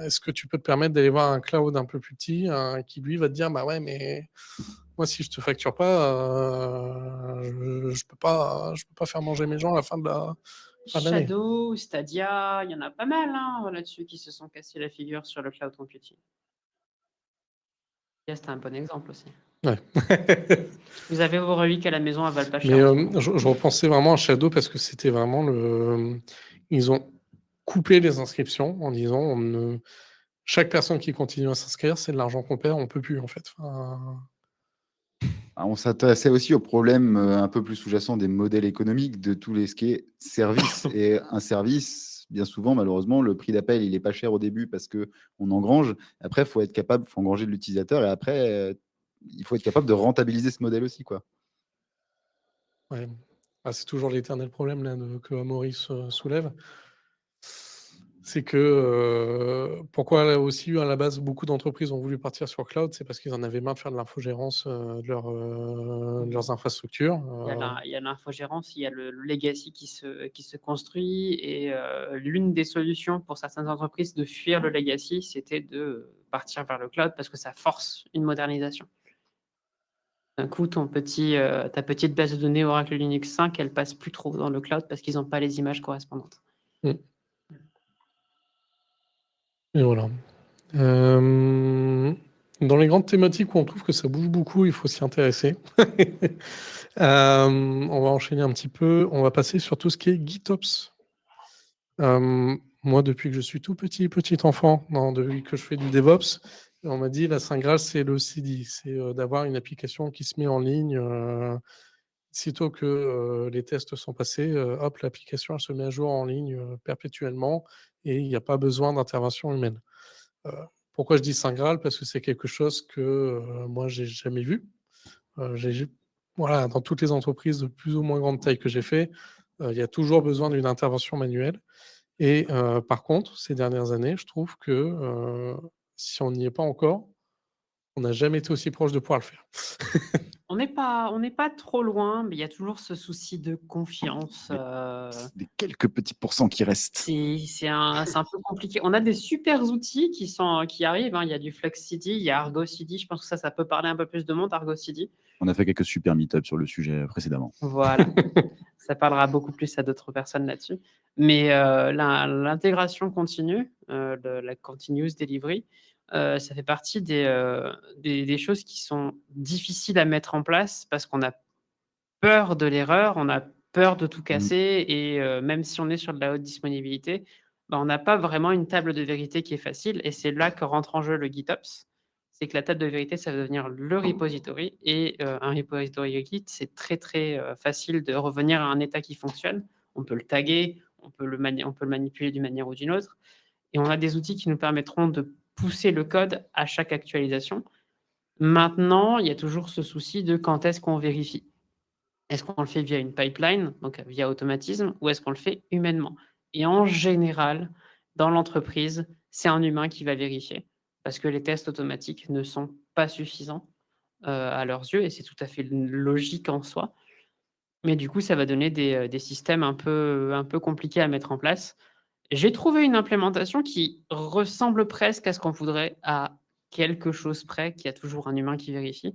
Est-ce que tu peux te permettre d'aller voir un cloud un peu plus petit, qui lui va te dire: "Bah ouais, mais moi si je te facture pas, je peux pas faire manger mes gens à la fin de l'année"?» Shadow, Stadia, il y en a pas mal là-dessus qui se sont cassés la figure sur le cloud computing. Stadia, c'était un bon exemple aussi. Ouais. Vous avez vos reliques à la maison, elles valent pas Mais cher en ce moment. je repensais vraiment à Shadow parce que c'était vraiment ils ont coupé les inscriptions en disant: chaque personne qui continue à s'inscrire, c'est de l'argent qu'on perd, on peut plus en fait. Enfin, Ah, on s'intéressait aussi au problème un peu plus sous-jacent des modèles économiques de tous les ce qui est service. Et un service, bien souvent, malheureusement, le prix d'appel, il est pas cher au début parce que on engrange. Après, il faut être capable, faut engranger de l'utilisateur. Et après, il faut être capable de rentabiliser ce modèle aussi, quoi. ouais. C'est toujours l'éternel problème là que Maurice soulève. C'est que, pourquoi là aussi à la base beaucoup d'entreprises ont voulu partir sur cloud, c'est parce qu'ils en avaient marre de faire de l'infogérance, de leurs infrastructures. Il y a l'infogérance, il y a le legacy qui se construit et l'une des solutions pour certaines entreprises de fuir le legacy, c'était de partir vers le cloud parce que ça force une modernisation. D'un coup, ta petite base de données Oracle Linux 5, elle passe plus trop dans le cloud parce qu'ils n'ont pas les images correspondantes. Mmh. Et voilà. Dans les grandes thématiques où on trouve que ça bouge beaucoup, il faut s'y intéresser. On va enchaîner un petit peu. On va passer sur tout ce qui est GitOps. Moi, depuis que je suis tout petit enfant, non, depuis que je fais du DevOps, on m'a dit la saint graal, c'est le CD. C'est, d'avoir une application qui se met en ligne, Sitôt que, les tests sont passés, hop, l'application, elle se met à jour en ligne, perpétuellement et il y a pas besoin d'intervention humaine. Heu, Pourquoi je dis saint graal? Parce que c'est quelque chose que, moi j'ai jamais vu. J'ai voilà, dans toutes les entreprises de plus ou moins grande taille que j'ai fait, il y a toujours besoin d'une intervention manuelle et par contre, ces dernières années, je trouve que, si on n'y est pas encore, on n'a jamais été aussi proche de pouvoir le faire. On n'est pas trop loin, mais il y a toujours ce souci de confiance, Les les quelques petits pourcents qui restent. c'est un peu compliqué. On a des super outils qui arrivent, hein. Il y a du FlexCD, il y a ArgoCD. Je pense que ça peut parler un peu plus de monde, ArgoCD. On a fait quelques super meet-up sur le sujet précédemment. Voilà, ça parlera beaucoup plus à d'autres personnes là-dessus. Mais l'intégration continue, la continuous delivery, ça fait partie des choses qui sont difficiles à mettre en place parce qu'on a peur de l'erreur, on a peur de tout Mmh. casser et même si on est sur de la haute disponibilité, bah, on n'a pas vraiment une table de vérité qui est facile et c'est là que rentre en jeu le GitOps. C'est que la table de vérité, ça va devenir le repository et un repository Git, c'est très, très, facile de revenir à un état qui fonctionne. On peut le taguer, on peut le manipuler d'une manière ou d'une autre et on a des outils qui nous permettront de pousser le code à chaque actualisation. Maintenant, il y a toujours ce souci de quand est-ce qu'on vérifie? Est-ce qu'on le fait via une pipeline, donc via automatisme, ou est-ce qu'on le fait humainement? Et en général, dans l'entreprise, c'est un humain qui va vérifier, parce que les tests automatiques ne sont pas suffisants, à leurs yeux et c'est tout à fait logique en soi. Mais du coup, ça va donner des systèmes un peu compliqués à mettre en place. J'ai trouvé une implémentation qui ressemble presque à ce qu'on voudrait, à quelque chose près, qu'il y a toujours un humain qui vérifie.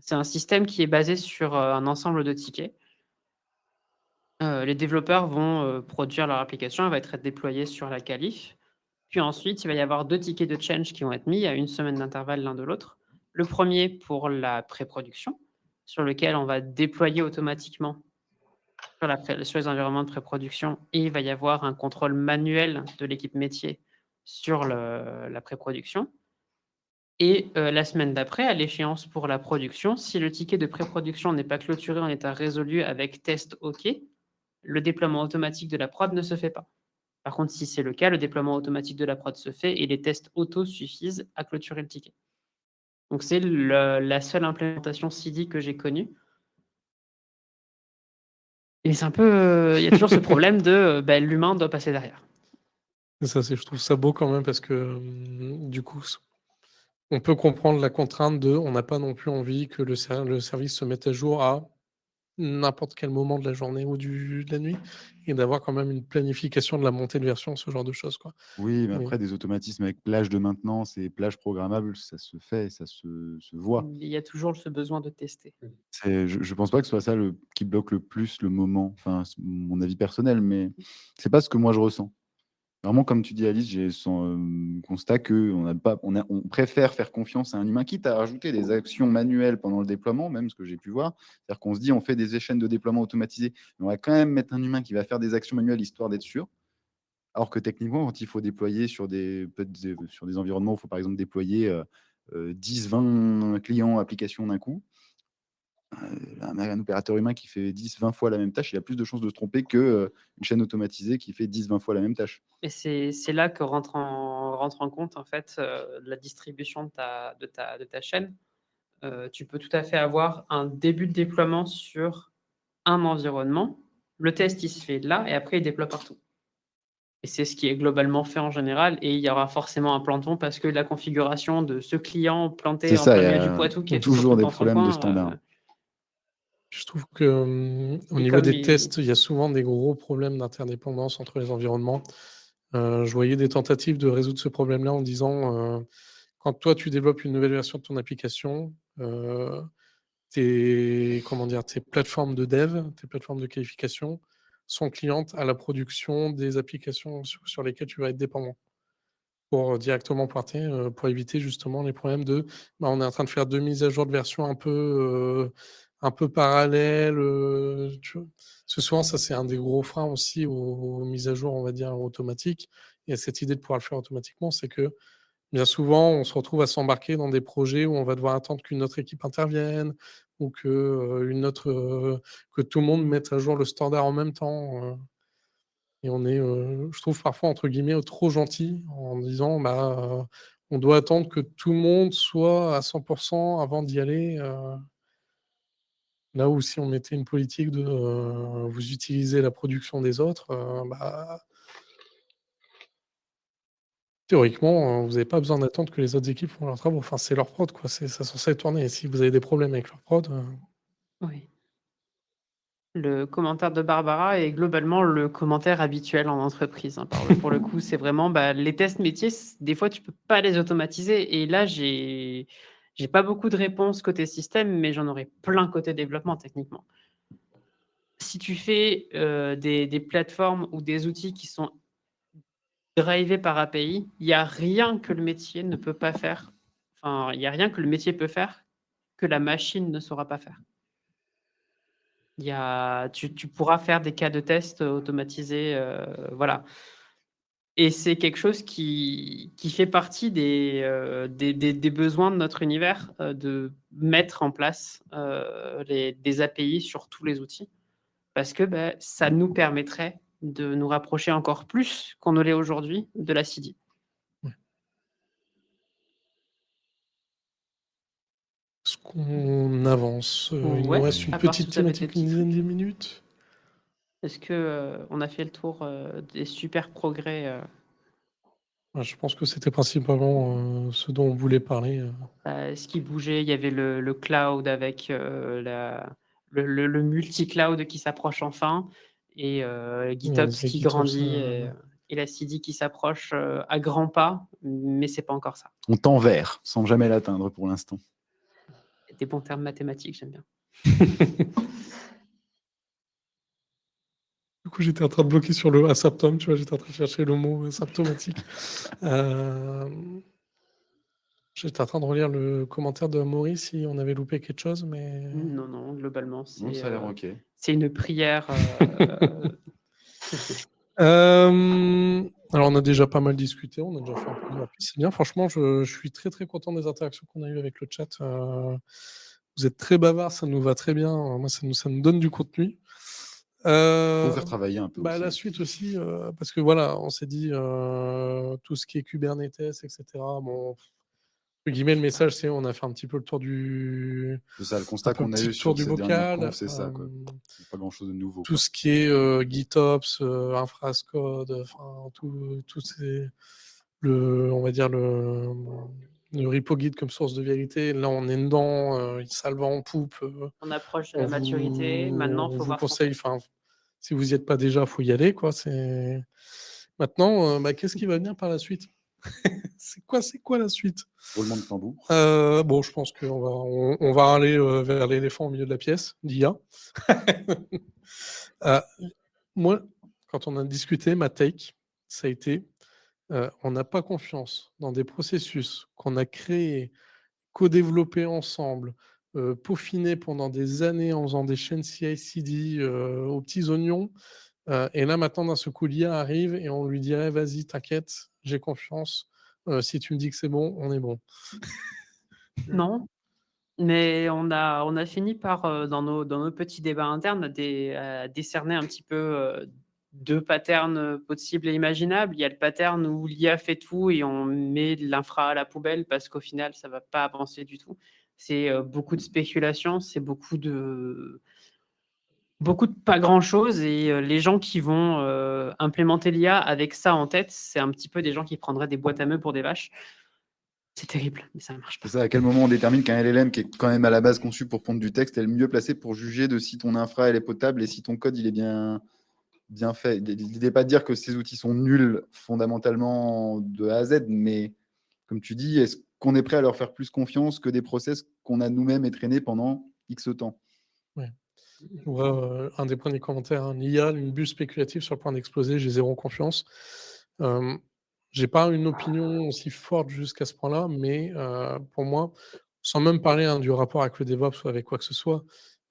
C'est un système qui est basé sur, un ensemble de tickets. Les développeurs vont, produire leur application, elle va être déployée sur la qualif. Puis ensuite, il va y avoir 2 tickets de change qui vont être mis à 1 semaine d'intervalle l'un de l'autre. Le premier pour la pré-production, sur lequel on va déployer automatiquement sur les environnements de pré-production et il va y avoir un contrôle manuel de l'équipe métier sur la pré-production et la semaine d'après, à l'échéance pour la production, si le ticket de pré-production n'est pas clôturé en état résolu avec test OK, le déploiement automatique de la prod ne se fait pas. Par contre, si c'est le cas, le déploiement automatique de la prod se fait et les tests auto suffisent à clôturer le ticket. Donc c'est la seule implémentation CD que j'ai connue. Et c'est un peu, il y a toujours ce problème de, bah, l'humain doit passer derrière. Et ça, je trouve ça beau quand même parce que, du coup, on peut comprendre la contrainte de on n'a pas non plus envie que le service se mette à jour à n'importe quel moment de la journée ou de la nuit et d'avoir quand même une planification de la montée de version, ce genre de choses, quoi. Oui, mais Mais après des automatismes avec plage de maintenance et plage programmable, ça se fait, ça se voit. Il y a toujours ce besoin de tester. Je pense pas que ce soit ça qui bloque le plus le moment, enfin, c'est mon avis personnel, mais c'est pas ce que moi je ressens. Vraiment, comme tu dis Alice, j'ai son, constat qu'on n'a pas on préfère faire confiance à un humain, quitte à rajouter des actions manuelles pendant le déploiement, même ce que j'ai pu voir. C'est-à-dire qu'on se dit: «On fait des chaînes de déploiement automatisées, mais on va quand même mettre un humain qui va faire des actions manuelles histoire d'être sûr». Alors que techniquement, quand il faut déployer sur des environnements où il faut par exemple déployer, 10-20 clients, applications d'un coup, un opérateur humain qui fait 10-20 fois la même tâche, il a plus de chances de se tromper que, une chaîne automatisée qui fait 10-20 fois la même tâche. Et c'est là que rentre en compte, en fait, la distribution de ta chaîne. Tu peux tout à fait avoir un début de déploiement sur un environnement. Le test, il se fait là et après il déploie partout. Et c'est ce qui est globalement fait en général et il y aura forcément un planton parce que la configuration de ce client planté C'est en ça, plein il y milieu du a Poitou qui est toujours toujours tout des dans son problèmes de coin, standard. je trouve que, au et niveau comme des il tests, il y a souvent des gros problèmes d'interdépendance entre les environnements. Je voyais des tentatives de résoudre ce problème-là en disant, quand toi tu développes une nouvelle version de ton application, tes plateformes de dev, tes plateformes de qualification sont clientes à la production des applications sur lesquelles tu vas être dépendant. Pour, directement pointer, pour éviter justement les problèmes de, bah, on est en train de faire 2 mises à jour de version un peu parallèles, tu vois? Parce que souvent ça c'est un des gros freins aussi aux mises à jour, on va dire automatiques et à cette idée de pouvoir le faire automatiquement, c'est que bien souvent, on se retrouve à s'embarquer dans des projets où on va devoir attendre qu'une autre équipe intervienne ou que tout le monde mette à jour le standard en même temps, et on est, je trouve parfois entre guillemets «trop gentil» en disant: «Bah, on doit attendre que tout le monde soit à 100 avant d'y aller», là où si on mettait une politique de, vous utilisez la production des autres, bah, théoriquement, vous avez pas besoin d'attendre que les autres équipes font leurs travaux. Enfin, c'est leur prod quoi, c'est censé tourner et si vous avez des problèmes avec leur prod, Oui. Le commentaire de Barbara est globalement le commentaire habituel en entreprise, hein. Pour le coup, c'est vraiment, bah, les tests métiers, des fois, tu peux pas les automatiser. Et là, j'ai pas beaucoup de réponses côté système, mais j'en aurais plein côté développement, techniquement. Si tu fais des plateformes ou des outils qui sont drivés par API, il n'y a rien que le métier ne peut pas faire. Enfin, il n'y a rien que le métier peut faire que la machine ne saura pas faire. Tu pourras faire des cas de test automatisés, voilà. Et c'est quelque chose qui fait partie des besoins de notre univers, de mettre en place des API sur tous les outils. Parce que ça nous permettrait de nous rapprocher encore plus qu'on ne l'est aujourd'hui de la CIDI. est-ce qu'on avance? Il nous Ouais, reste une à part si petite vous avez des thématique, une petits dizaine de trucs. minutes. Est-ce que on a fait le tour des super progrès Je pense que c'était principalement, ce dont on voulait parler, ce qui bougeait? Il y avait le cloud avec le multi-cloud qui s'approche enfin, et GitOps les qui GitOps, grandit, et la CIDI qui s'approche à grands pas, mais c'est pas encore ça. On tend vers, sans jamais l'atteindre pour l'instant. Des bons termes mathématiques, j'aime bien. Du coup, j'étais en train de bloquer sur le asymptôme, tu vois? J'étais en train de chercher le mot symptomatique. J'étais en train de relire le commentaire de Maurice si on avait loupé quelque chose, mais Non, non, globalement, Non, ça a l'air OK. c'est une prière. Alors on a déjà pas mal discuté, on a déjà fait un peu de c'est bien franchement, je suis très, très content des interactions qu'on a eues avec le chat, vous êtes très bavards, ça nous va très bien, moi ça nous donne du contenu. Faut faire travailler un peu aussi. La suite aussi, parce que voilà, on s'est dit, tout ce qui est Kubernetes et cetera, bon, entre guillemets, le message, c'est on a fait un petit peu le tour du C'est ça, le un constat peu qu'on a eu petit tour sur du ces dernières bocal, confs, c'est ça, quoi. Pas grand-chose de nouveau, tout quoi. ce qui est, GitOps, Infrascode, enfin tout ces on va dire le repo Git comme source de vérité. Là, on est dedans, ça le vent en poupe, On approche de on la maturité. Maintenant, il on faut vous voir ce qu'on fait. conseille, enfin, si vous y êtes pas déjà, faut y aller, quoi. Maintenant, qu'est-ce qui va venir par la suite? C'est quoi la suite? Roulement de tambour. Bon, je pense qu'on va aller, vers l'éléphant au milieu de la pièce, l'IA. Heu, moi, quand on a discuté, ma take, ça a été, on n'a pas confiance dans des processus qu'on a créés, co-développés ensemble, peaufinés pendant des années en faisant des chaînes CI/CD, aux petits oignons, et là maintenant d'un seul coup l'IA arrive et on lui dirait: «Vas-y, t'inquiète, j'ai confiance, si tu me dis que c'est bon, on est bon». Non, mais on a fini par, dans nos petits débats internes, décerner un petit peu, 2 patterns, possibles et imaginables. Il y a le pattern où l'IA fait tout et on met de l'infra à la poubelle parce qu'au final, ça va pas avancer du tout. C'est, beaucoup de spéculation, c'est beaucoup de pas grand-chose, et les gens qui vont, implémenter l'IA avec ça en tête, c'est un petit peu des gens qui prendraient des boîtes à meux pour des vaches. C'est terrible, mais ça ne marche pas. C'est ça, à quel moment on détermine qu'un LLM qui est quand même à la base conçu pour prendre du texte est le mieux placé pour juger de si ton infra elle est potable et si ton code il est bien fait. L'idée n'est pas de dire que ces outils sont nuls fondamentalement de A à Z, mais comme tu dis, est-ce qu'on est prêt à leur faire plus confiance que des process qu'on a nous-mêmes étraînés pendant X temps? Ouais. Je vois, un des premiers commentaires, hein: «L'IA, une bulle spéculative sur le point d'exploser, j'ai zéro confiance». Hem, j'ai pas une opinion aussi forte jusqu'à ce point-là, mais pour moi, sans même parler, hein, du rapport avec le DevOps ou avec quoi que ce soit,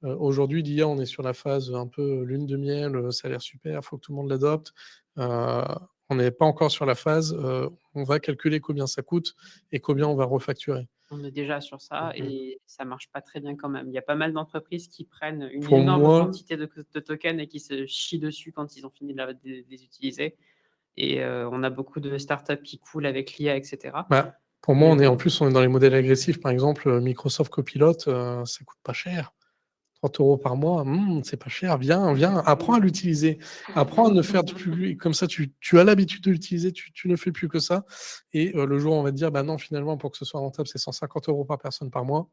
aujourd'hui l'IA, on est sur la phase un peu lune de miel, ça a l'air super, il faut que tout le monde l'adopte. Heu, On n'est pas encore sur la phase, on va calculer combien ça coûte et combien on va refacturer. On est déjà sur ça Mmh. et ça marche pas très bien quand même. Il y a pas mal d'entreprises qui prennent une Pour énorme moi quantité de tokens et qui se chient dessus quand ils ont fini de les utiliser et on a beaucoup de startups qui coulent avec l'IA et cetera. bah, pour moi, Mais on est bon, on est dans les modèles agressifs. Par exemple, Microsoft Copilot, ça coûte pas cher. 30 € par mois, c'est pas cher. Viens, apprends à l'utiliser. Apprends à ne faire plus comme ça, tu as l'habitude de l'utiliser, tu ne fais plus que ça et le jour où on va te dire: «Bah non, finalement, pour que ce soit rentable, c'est 150 € par personne par mois».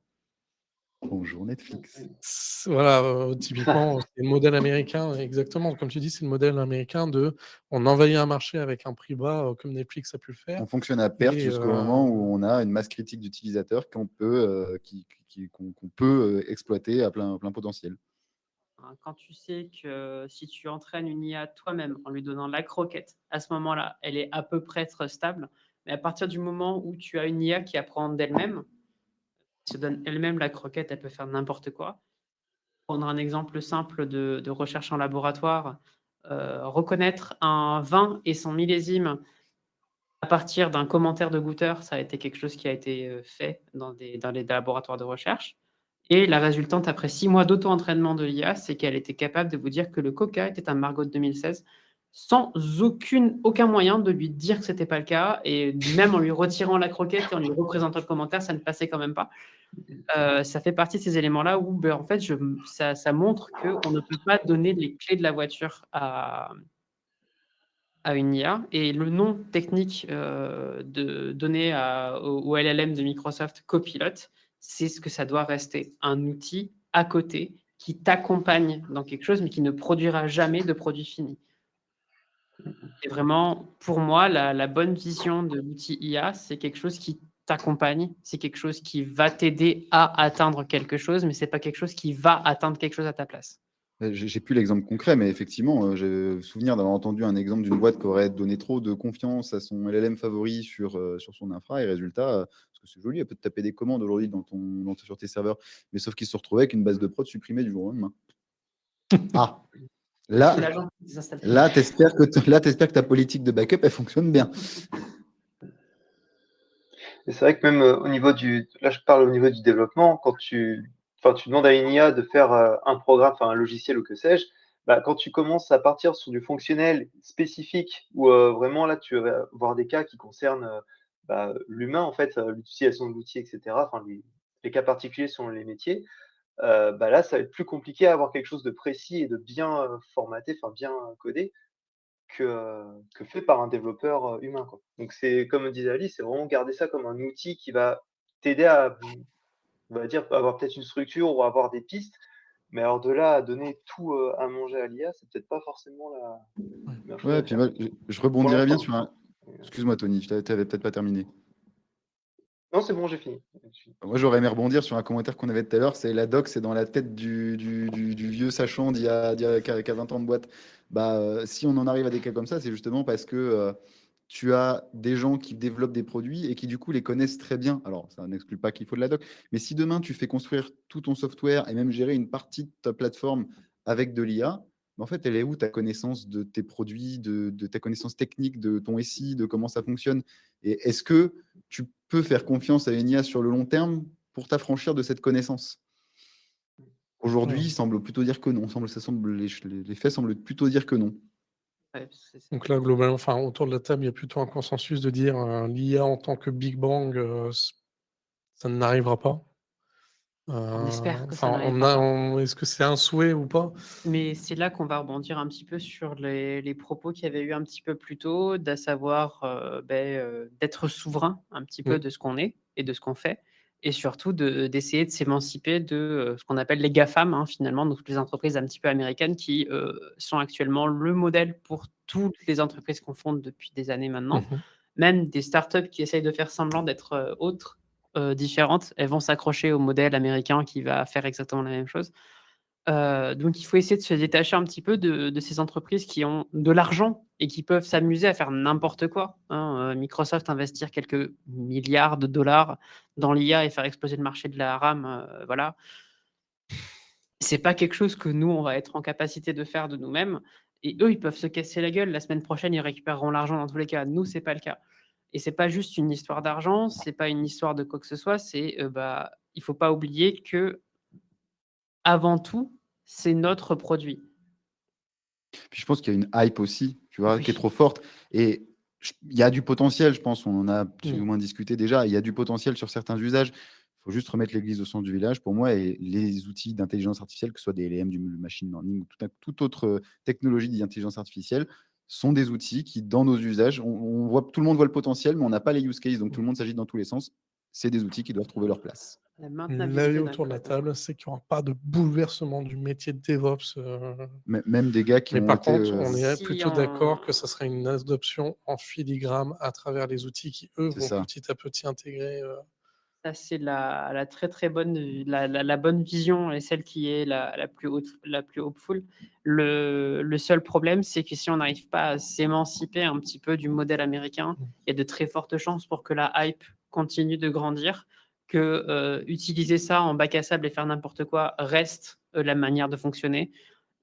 Bonjour Netflix. Voilà, typiquement, c'est le modèle américain exactement, comme tu dis, c'est le modèle américain de on envahit un marché avec un prix bas, comme Netflix a pu le faire On fonctionne à perte et jusqu'au moment où on a une masse critique d'utilisateurs qu'on peut exploiter à plein potentiel. hein, quand tu sais que si tu entraînes une IA toi-même en lui donnant la croquette, à ce moment-là, elle est à peu près stable. Mais à partir du moment où tu as une IA qui apprend d'elle-même, se donne elle-même la croquette, elle peut faire n'importe quoi. Prendre un exemple simple de recherche en laboratoire, reconnaître un vin et son millésime à partir d'un commentaire de goûteur, ça a été quelque chose qui a été, fait dans les laboratoires de recherche et la résultante après 6 mois d'auto-entraînement de l'IA, c'est qu'elle était capable de vous dire que le Coca était un Margaux de 2016 sans aucun moyen de lui dire que c'était pas le cas et même en lui retirant la croquette et en lui représentant le commentaire, ça ne passait quand même pas. Ça fait partie de ces éléments-là où, en fait, ça montre qu'on ne peut pas donner les clés de la voiture à une IA et le nom technique, de donné au LLM de Microsoft Copilot, c'est ce que ça doit rester, un outil à côté qui t'accompagne dans quelque chose, mais qui ne produira jamais de produit fini. Et vraiment, pour moi, la bonne vision de l'outil IA, c'est quelque chose qui t'accompagne, c'est quelque chose qui va t'aider à atteindre quelque chose, mais c'est pas quelque chose qui va atteindre quelque chose à ta place. J'ai plus l'exemple concret, mais effectivement, j'ai le souvenir d'avoir entendu un exemple d'une boîte qui aurait donné trop de confiance à son LLM favori sur son infra et résultat, parce que c'est joli, elle peut te taper des commandes aujourd'hui sur tes serveurs, mais sauf qu'ils se retrouvaient avec une base de prod supprimée du jour au lendemain. Ah! C'est Là l'agent qui désinstalle tout. là, tu espères que ta politique de backup, elle fonctionne bien. Et c'est vrai que même, au niveau là, je parle au niveau du développement, quand tu demandes à une IA de faire, un programme, enfin un logiciel ou que sais-je, bah, quand tu commences à partir sur du fonctionnel spécifique où, vraiment là, tu vas avoir des cas qui concernent, bah, l'humain en fait, l'utilisation de l'outil et cetera, enfin les cas particuliers selon les métiers, bah, là, ça va être plus compliqué à avoir quelque chose de précis et de bien, formaté, enfin bien codé que fait par un développeur, humain, quoi. Donc c'est comme disait Alice, c'est vraiment garder ça comme un outil qui va t'aider à, on va dire, avoir peut-être une structure ou avoir des pistes, mais alors de là à donner tout, à manger à l'IA, c'est peut-être pas forcément la Ouais. meilleure chose Ouais, à puis faire. moi, je Pour rebondirais bien l'instant. sur un. Excuse-moi, Tony, tu avais peut-être pas terminé. Non, c'est bon, j'ai fini. Moi, j'aurais aimé rebondir sur un commentaire qu'on avait tout à l'heure, c'est la doc, c'est dans la tête du vieux sachant qui a 20 ans de boîte. Bah, si on en arrive à des cas comme ça, c'est justement parce que tu as des gens qui développent des produits et qui du coup les connaissent très bien. Alors, ça n'exclut pas qu'il faut de la doc, mais si demain tu fais construire tout ton software et même gérer une partie de ta plateforme avec de l'IA, en fait, elle est où ta connaissance de tes produits, de ta connaissance technique, de ton SI, de comment ça fonctionne? Et est-ce que tu peux faire confiance à une IA sur le long terme pour t'affranchir de cette connaissance? Aujourd'hui, Ouais. il semble plutôt dire que non. Les faits semblent plutôt dire que non. Ouais, Donc là, globalement, enfin, autour de la table, il y a plutôt un consensus de dire, l'IA en tant que Big Bang, ça n'arrivera pas. on espère que ça Enfin, n'arrivera pas. est-ce que c'est un souhait ou pas? Mais c'est là qu'on va rebondir un petit peu sur les propos qu'il y avait eu un petit peu plus tôt, d'à savoir, d'être souverain un petit peu Mmh. de ce qu'on est et de ce qu'on fait et surtout d'essayer de s'émanciper de, ce qu'on appelle les GAFAM, hein, finalement, donc les entreprises un petit peu américaines qui, sont actuellement le modèle pour toutes les entreprises qu'on fonde depuis des années maintenant. Mmh. Même des startups qui essayent de faire semblant d'être, autres, différentes, elles vont s'accrocher au modèle américain qui va faire exactement la même chose. Donc il faut essayer de se détacher un petit peu de ces entreprises qui ont de l'argent et qui peuvent s'amuser à faire n'importe quoi, hein. Microsoft investir quelques milliards de dollars dans l'IA et faire exploser le marché de la RAM, voilà. C'est pas quelque chose que nous, on va être en capacité de faire de nous-mêmes et eux, ils peuvent se casser la gueule. La semaine prochaine, ils récupéreront l'argent dans tous les cas. Nous, c'est pas le cas. Et c'est pas juste une histoire d'argent, c'est pas une histoire de quoi que ce soit, c'est, il faut pas oublier que avant tout, c'est notre produit. Puis je pense qu'il y a une hype aussi, tu vois, qui est Oui. trop forte. Et il y a du potentiel, je pense, on en a plus ou Mmh. moins discuté déjà. Il y a du potentiel sur certains usages. Il faut juste remettre l'église au centre du village pour moi. Et les outils d'intelligence artificielle, que ce soit des LLM, du machine learning ou toute autre technologie d'intelligence artificielle, sont des outils qui, dans nos usages, on voit, tout le monde voit le potentiel, mais on n'a pas les use cases, donc tout le monde s'agite dans tous les sens. C'est des outils qui doivent trouver leur place. La L'avis maintenabilité d'un autour de la code. table, c'est qu'il n'y aura pas de bouleversement du métier de DevOps. Même des gars qui Mais ont par été. contre, on est Si plutôt on d'accord que ça serait une adoption en filigrane à travers les outils qui, eux, C'est vont ça. petit à petit intégrer. Ça, c'est la très, très bonne, la bonne vision et celle qui est la plus haute, la plus hopeful. Le seul problème, c'est que si on n'arrive pas à s'émanciper un petit peu du modèle américain, il y a de très fortes chances pour que la hype continue de grandir, que utiliser ça en bac à sable et faire n'importe quoi reste la manière de fonctionner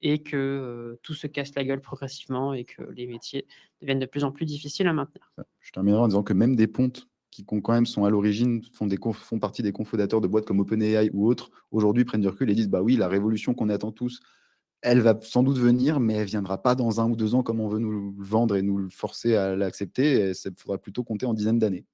et que tout se casse la gueule progressivement et que les métiers deviennent de plus en plus difficiles à maintenir. Je terminerai en disant que même des pontes qui quand même sont à l'origine, font partie des cofondateurs de boîtes comme OpenAI ou autres, aujourd'hui prennent du recul et disent bah oui, la révolution qu'on attend tous, elle va sans doute venir, mais elle viendra pas dans 1 ou 2 ans comme on veut nous le vendre et nous le forcer à l'accepter. Il faudra plutôt compter en dizaines d'années.